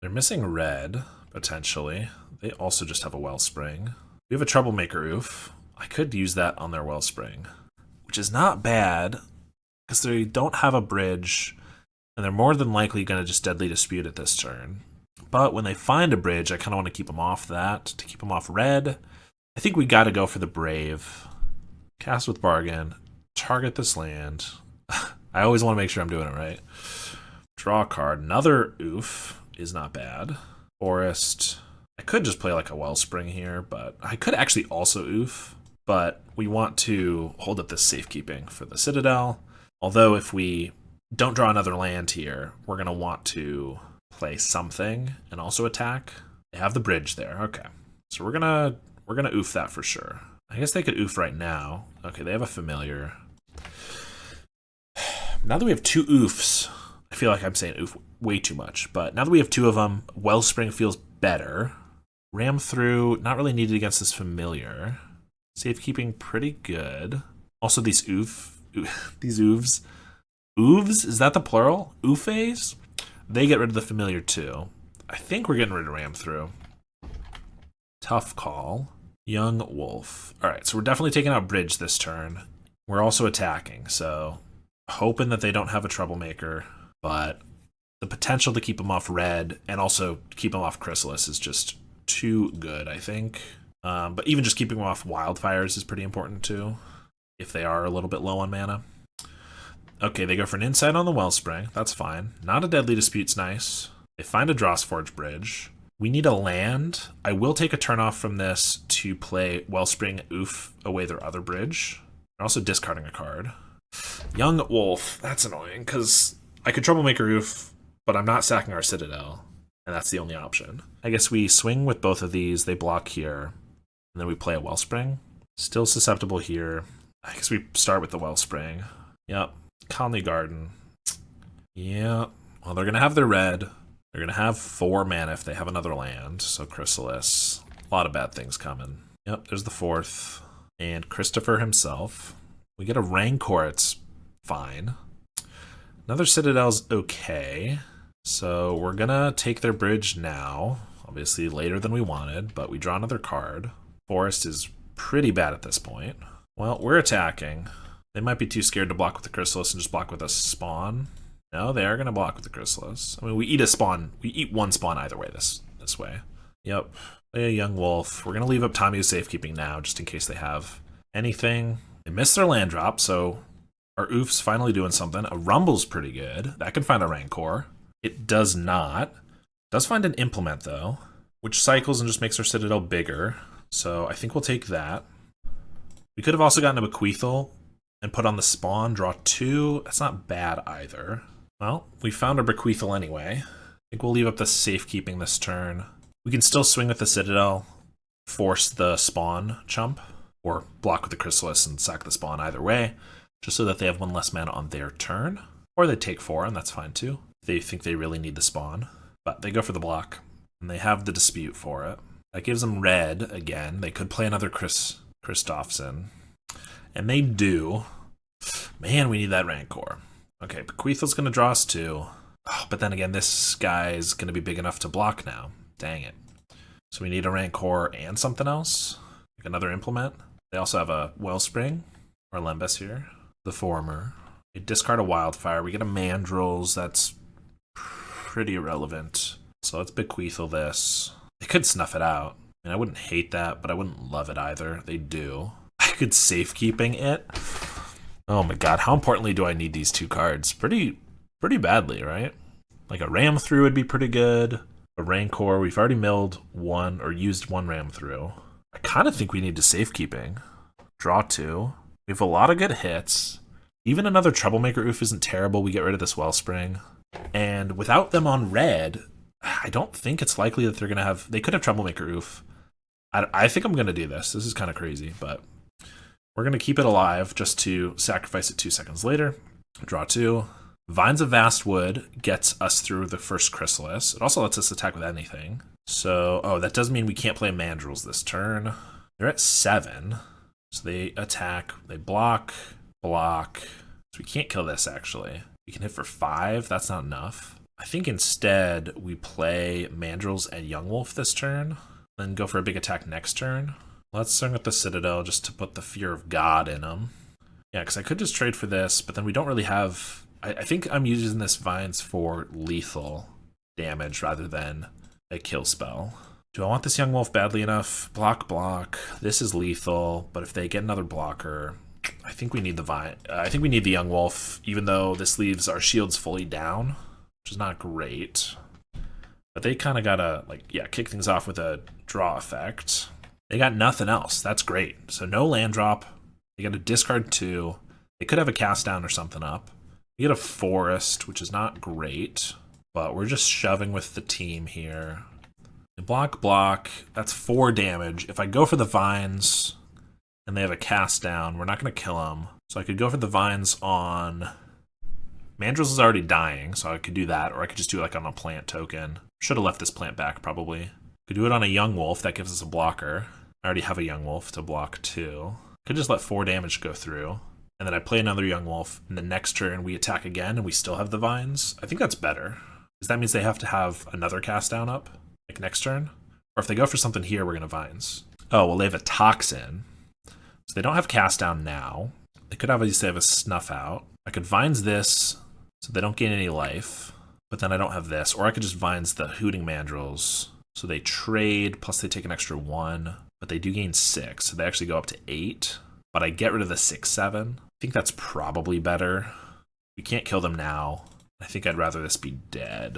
They're missing red, potentially. They also just have a Wellspring. We have a Troublemaker Oof. I could use that on their Wellspring, which is not bad, because they don't have a bridge, and they're more than likely going to just Deadly Dispute at this turn. But when they find a bridge, I kind of want to keep them off that, to keep them off red. I think we got to go for the Brave. Cast with Bargain. Target this land. I always want to make sure I'm doing it right. Draw a card. Another Oof is not bad. Forest. I could just play like a Wellspring here, but I could actually also Oof. But we want to hold up this Safekeeping for the Citadel. Although if we don't draw another land here, we're going to want to play something and also attack. They have the bridge there. Okay. So we're gonna oof that for sure. I guess they could oof right now. Okay, they have a familiar. Now that we have 2 oofs, I feel like I'm saying oof way too much, but now that we have 2 of them, Wellspring feels better. Ram through, not really needed against this familiar. Safekeeping pretty good. Also these these oofs. Oofs? Is that the plural? Oofes? They get rid of the familiar too. I think we're getting rid of Ram through. Tough call. Young Wolf. Alright, so we're definitely taking out Bridge this turn. We're also attacking, so hoping that they don't have a Troublemaker, but the potential to keep them off red and also keep them off Chrysalis is just too good, I think. But even just keeping them off Wildfires is pretty important too, if they are a little bit low on mana. Okay, they go for an Insight on the Wellspring. That's fine. Not a Deadly Dispute's nice. They find a Drossforge Bridge. We need a land. I will take a turn off from this to play Wellspring Oof away their other bridge. They're also discarding a card. Young Wolf. That's annoying, because I could Troublemaker Oof, but I'm not sacking our Citadel, and that's the only option. I guess we swing with both of these. They block here, and then we play a Wellspring. Still susceptible here. I guess we start with the Wellspring. Yep. Conley Garden. Yeah. Well, they're going to have their red. They're going to have 4 mana if they have another land. So Chrysalis. A lot of bad things coming. Yep, there's the 4th. And Christopher himself. We get a Rancor. It's fine. Another Citadel's okay. So we're going to take their bridge now. Obviously later than we wanted, but we draw another card. Forest is pretty bad at this point. Well, we're attacking. They might be too scared to block with the Chrysalis and just block with a spawn. No, they are going to block with the Chrysalis. I mean, we eat a spawn. We eat 1 spawn either way this way. Yep. Play a Young Wolf. We're going to leave up Tommy's Safekeeping now, just in case they have anything. They missed their land drop, so our Oof's finally doing something. A Rumble's pretty good. That can find a Rancor. It does not. It does find an Implement, though, which cycles and just makes our Citadel bigger. So I think we'll take that. We could have also gotten a Bequeathal and put on the spawn, draw 2. That's not bad either. Well, we found our Bequeathal anyway. I think we'll leave up the Safekeeping this turn. We can still swing with the Citadel, force the spawn chump, or block with the Chrysalis and sack the spawn either way, just so that they have 1 less mana on their turn. Or they take 4, and that's fine too. They think they really need the spawn. But they go for the block, and they have the Dispute for it. That gives them red again. They could play another Christophson. And they do. Man, we need that Rancor. Okay, Bequeathel's going to draw us 2. Oh, but then again, this guy is going to be big enough to block now. Dang it. So we need a Rancor and something else. Like another implement. They also have a Wellspring or Lembas here. The former. We discard a Wildfire. We get a Mandrills. That's pretty irrelevant. So let's Bequeathel this. They could snuff it out. I mean, I wouldn't hate that, but I wouldn't love it either. They do. I could safekeeping it. Oh my god, how importantly do I need these 2 cards? Pretty badly, right? Like a Ram Through would be pretty good. A Rancor, we've already milled 1 or used 1 Ram Through. I kind of think we need to safekeeping. Draw 2. We have a lot of good hits. Even another Troublemaker Oof isn't terrible. We get rid of this Wellspring. And without them on red, I don't think it's likely that they're going to have... They could have Troublemaker Oof. I think I'm going to do this. This is kind of crazy, but we're going to keep it alive just to sacrifice it 2 seconds later. Draw 2. Vines of Vastwood gets us through the first Chrysalis. It also lets us attack with anything. So, oh, that does mean we can't play Mandrills this turn. They're at 7. So they attack, they block. So we can't kill this, actually. We can hit for 5. That's not enough. I think instead we play Mandrills and Young Wolf this turn, then go for a big attack next turn. Let's swing with the Citadel just to put the Fear of God in them. Yeah, because I could just trade for this, but then we don't really have... I think I'm using this Vines for lethal damage rather than a kill spell. Do I want this Young Wolf badly enough? Block. This is lethal, but if they get another blocker, I think we need the I think we need the Young Wolf, even though this leaves our shields fully down, which is not great. But they kind of gotta, like, yeah, kick things off with a draw effect. They got nothing else. That's great. So no land drop. They got to discard 2. They could have a cast down or something up. We get a Forest, which is not great, but we're just shoving with the team here. Block. That's 4 damage. If I go for the Vines and they have a cast down, we're not going to kill them. So I could go for the Vines on... Mandrills is already dying, so I could do that, or I could just do it like on a plant token. Should have left this plant back, probably. Could do it on a Young Wolf. That gives us a blocker. I already have a Young Wolf to block 2. Could just let 4 damage go through. And then I play another Young Wolf, and the next turn we attack again, and we still have the Vines. I think that's better. Because that means they have to have another cast down up, like next turn. Or if they go for something here, we're going to Vines. Oh, well, they have a Toxin. So they don't have cast down now. They could obviously have a Snuff Out. I could Vines this, so they don't gain any life. But then I don't have this. Or I could just Vines the Hooting Mandrills. So they trade, plus they take an extra 1. But they do gain 6, so they actually go up to 8. But I get rid of the 6/7. I think that's probably better. We can't kill them now. I think I'd rather this be dead.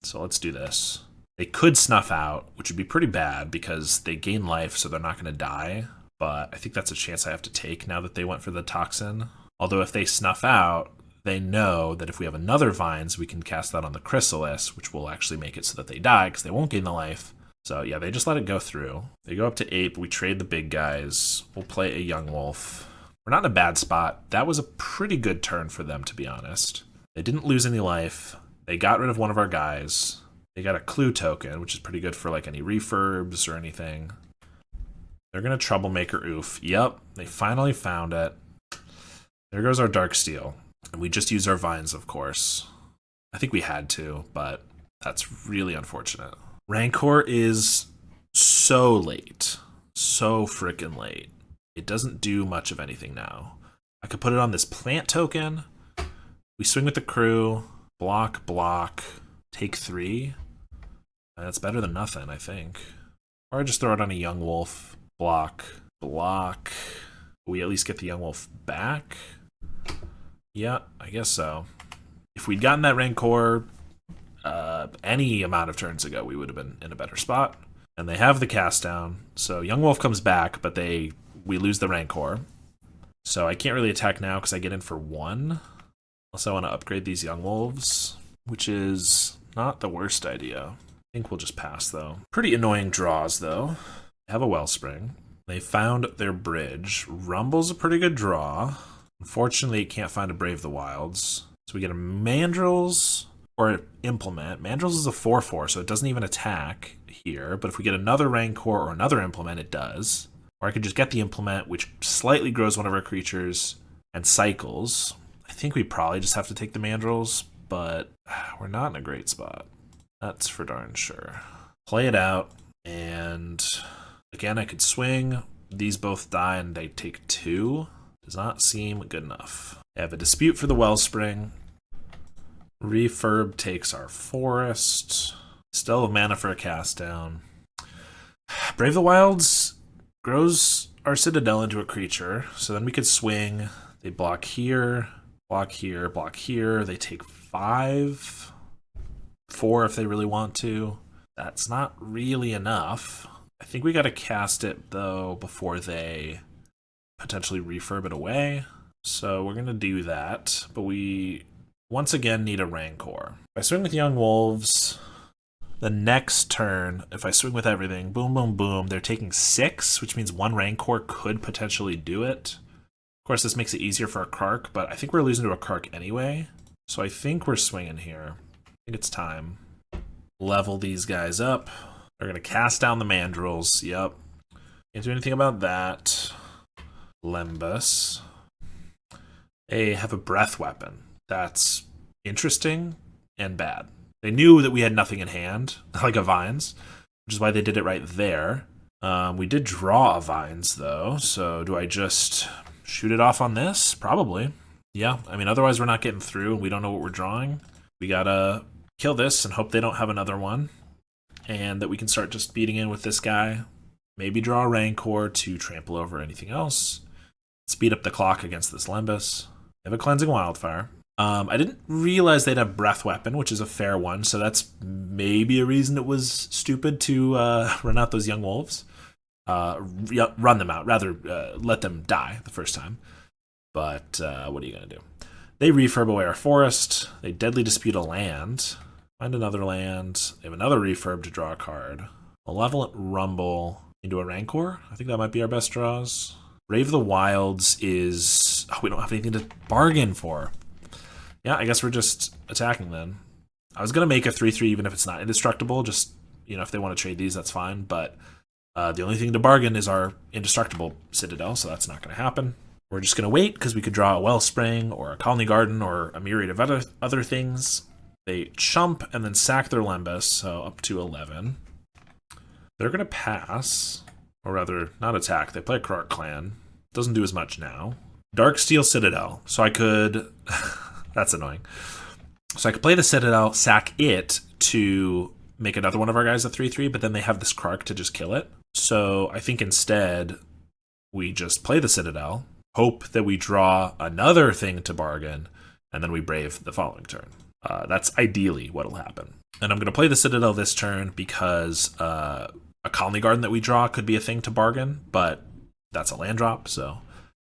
So let's do this. They could Snuff Out, which would be pretty bad because they gain life, so they're not going to die. But I think that's a chance I have to take now that they went for the Toxin. Although if they Snuff Out, they know that if we have another Vines, we can cast that on the Chrysalis, which will actually make it so that they die because they won't gain the life. So yeah, they just let it go through. They go up to 8, but we trade the big guys. We'll play a Young Wolf. We're not in a bad spot. That was a pretty good turn for them, to be honest. They didn't lose any life. They got rid of one of our guys. They got a Clue token, which is pretty good for like any refurbs or anything. They're going to Troublemaker Oof. Yep, they finally found it. There goes our Darksteel. And we just used our Vines, of course. I think we had to, but that's really unfortunate. Rancor is so late. So freaking late. It doesn't do much of anything now. I could put it on this plant token. We swing with the crew. Block. Take 3. That's better than nothing, I think. Or I just throw it on a Young Wolf. Block. We at least get the Young Wolf back. Yeah, I guess so. If we'd gotten that Rancor any amount of turns ago, we would have been in a better spot. And they have the cast down, so Young Wolf comes back, but we lose the Rancor. So I can't really attack now because I get in for 1. Unless I want to upgrade these Young Wolves, which is not the worst idea. I think we'll just pass, though. Pretty annoying draws, though. They have a Wellspring. They found their bridge. Rumble's a pretty good draw. Unfortunately, it can't find a Brave the Wilds. So we get a Mandrills or Implement. Mandrills is a 4/4, so it doesn't even attack here. But if we get another Rancor or another Implement, it does. Or I could just get the Implement, which slightly grows one of our creatures and cycles. I think we probably just have to take the mandrels, but we're not in a great spot. That's for darn sure. Play it out, and again, I could swing. These both die, and they take 2. Does not seem good enough. I have a dispute for the Wellspring. Refurb takes our forest. Still have mana for a cast down. Brave the Wilds grows our Citadel into a creature, so then we could swing. They block here, block here, block here. They take 5. 4 if they really want to. That's not really enough. I think we gotta cast it, though, before they potentially refurb it away. So we're gonna do that, but we once again need a Rancor. If I swing with Young Wolves, the next turn, if I swing with everything, boom, boom, boom, they're taking 6, which means 1 Rancor could potentially do it. Of course, this makes it easier for a Kark, but I think we're losing to a Kark anyway. So I think we're swinging here. I think it's time. Level these guys up. They're going to cast down the Mandrills. Yep. Can't do anything about that. Lembas. They have a breath weapon. That's interesting and bad. They knew that we had nothing in hand, like a Vines, which is why they did it right there. We did draw a Vines, though, so do I just shoot it off on this? Probably. Yeah, I mean, otherwise we're not getting through. We don't know what we're drawing. We gotta kill this and hope they don't have another one, and that we can start just beating in with this guy. Maybe draw a Rancor to trample over anything else. Speed up the clock against this Lembas. They have a Cleansing Wildfire. I didn't realize they'd have Breath Weapon, which is a fair one, so that's maybe a reason it was stupid to run out those Young Wolves. Run them out, rather let them die the first time. But what are you going to do? They refurb away our forest. They Deadly Dispute a land. Find another land. They have another refurb to draw a card. Malevolent Rumble into a Rancor. I think that might be our best draws. Brave the Wilds is... Oh, we don't have anything to bargain for. Yeah, I guess we're just attacking then. I was going to make a 3-3 even if it's not indestructible. Just, you know, if they want to trade these, that's fine. But the only thing to bargain is our indestructible Citadel, so that's not going to happen. We're just going to wait because we could draw a Wellspring or a Colony Garden or a myriad of other things. They chump and then sack their Lembas, so up to 11. They're going to pass, or rather, not attack. They play a Kark Clan. Doesn't do as much now. Darksteel Citadel, so I could... That's annoying. So I could play the Citadel, sack it to make another one of our guys a 3-3, but then they have this Kark to just kill it. So I think instead we just play the Citadel, hope that we draw another thing to bargain, and then we Brave the following turn. That's ideally what'll happen. And I'm going to play the Citadel this turn because a Colony Garden that we draw could be a thing to bargain, but that's a land drop, so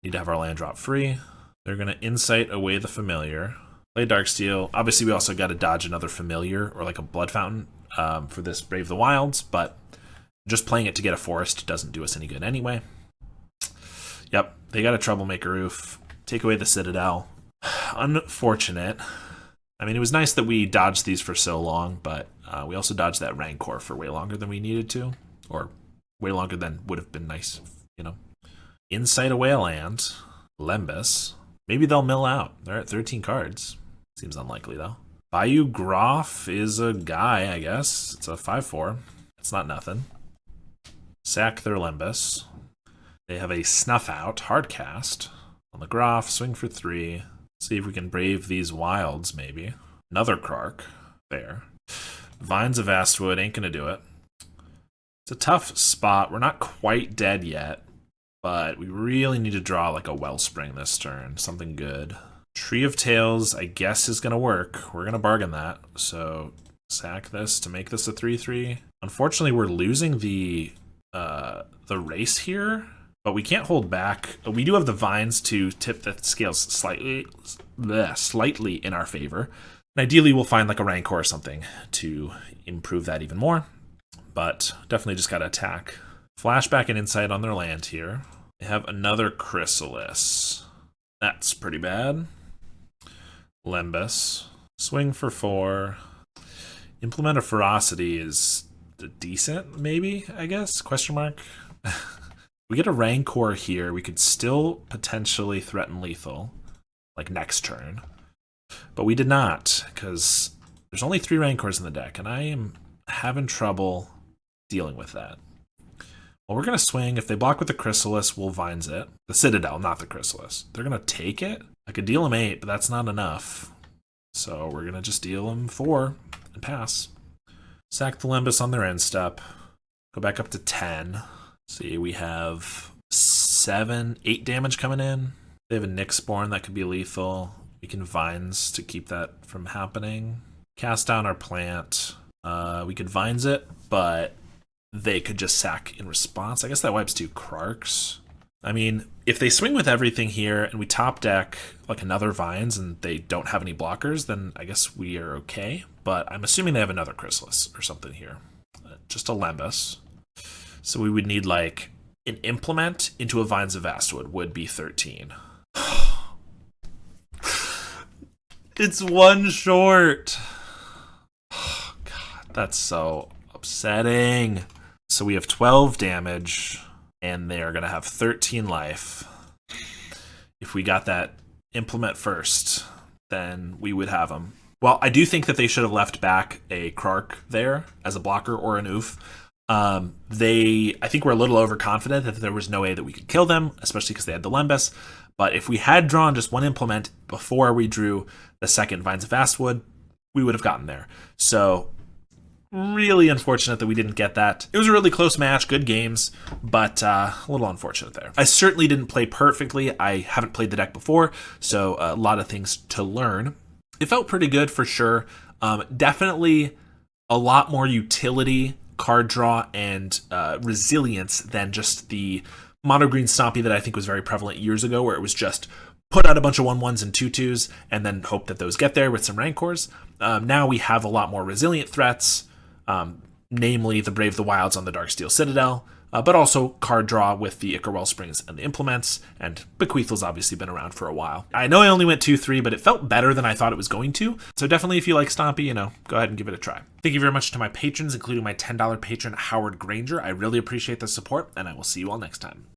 need to have our land drop free. They're going to Insight away the Familiar. Play Darksteel. Obviously, we also got to dodge another Familiar or like a Blood Fountain for this Brave the Wilds, but just playing it to get a forest doesn't do us any good anyway. Yep, they got a Troublemaker Roof. Take away the Citadel. Unfortunate. I mean, it was nice that we dodged these for so long, but we also dodged that Rancor for way longer than we needed to, or way longer than would have been nice, you know. Insight away a land. Lembas. Maybe they'll mill out. They're at 13 cards. Seems unlikely, though. Bayou Groff is a guy, I guess. It's a 5-4. It's not nothing. Sack their Lembas. They have a Snuff Out, hard cast. On the Groff, swing for 3. See if we can Brave these Wilds, maybe. Another Kark. There. Vines of Vastwood ain't gonna do it. It's a tough spot. We're not quite dead yet, but we really need to draw like a Wellspring this turn. Something good. Tree of Tails, I guess, is gonna work. We're gonna bargain that. So sack this to make this a 3-3. Unfortunately, we're losing the race here, but we can't hold back. We do have the Vines to tip the scales slightly in our favor. And ideally, we'll find like a Rancor or something to improve that even more. But definitely just got to attack. Flashback and Insight on their land here. They have another Chrysalis. That's pretty bad. Lembas. Swing for 4. Implement of Ferocity is decent, maybe, I guess? Question mark. We get a Rancor here. We could still potentially threaten lethal. like next turn. But we did not, because there's only 3 Rancors in the deck, and I am having trouble dealing with that. Well, we're going to swing. If they block with the Chrysalis, we'll Vines it. The Citadel, not the Chrysalis. They're going to take it. I could deal them 8, but that's not enough. So we're going to just deal them 4 and pass. Sack the Limbus on their end step. Go back up to 10. See, we have 8 damage coming in. They have a Nyxborn that could be lethal. We can Vines to keep that from happening. Cast down our plant. We could Vines it, but they could just sack in response. I guess that wipes 2 Krarks. I mean, if they swing with everything here and we top deck like another Vines and they don't have any blockers, then I guess we are okay. But I'm assuming they have another Chrysalis or something here. Just a Lembas. So we would need like an Implement into a Vines of Vastwood would be 13. It's 1 short. Oh, God, that's so upsetting. So we have 12 damage, and they are going to have 13 life. If we got that Implement first, then we would have them. Well, I do think that they should have left back a Krark there as a blocker or an Oof. I think we're a little overconfident that there was no way that we could kill them, especially because they had the Lembas. But if we had drawn just 1 Implement before we drew the second Vines of Vastwood, we would have gotten there. So really unfortunate that we didn't get that. It was a really close match, good games, but a little unfortunate there. I certainly didn't play perfectly. I haven't played the deck before, so a lot of things to learn. It felt pretty good for sure. Definitely a lot more utility, card draw, and resilience than just the mono green Stompy that I think was very prevalent years ago, where it was just put out a bunch of 1/1s and 2/2s and then hope that those get there with some Rancors. Now we have a lot more resilient threats, namely the Brave the Wilds on the Darksteel Citadel, but also card draw with the Ichor Wellsprings and the Implements, and Bequeathal's obviously been around for a while. I know I only went 2-3, but it felt better than I thought it was going to, so definitely if you like Stompy, go ahead and give it a try. Thank you very much to my patrons, including my $10 patron, Howard Granger. I really appreciate the support, and I will see you all next time.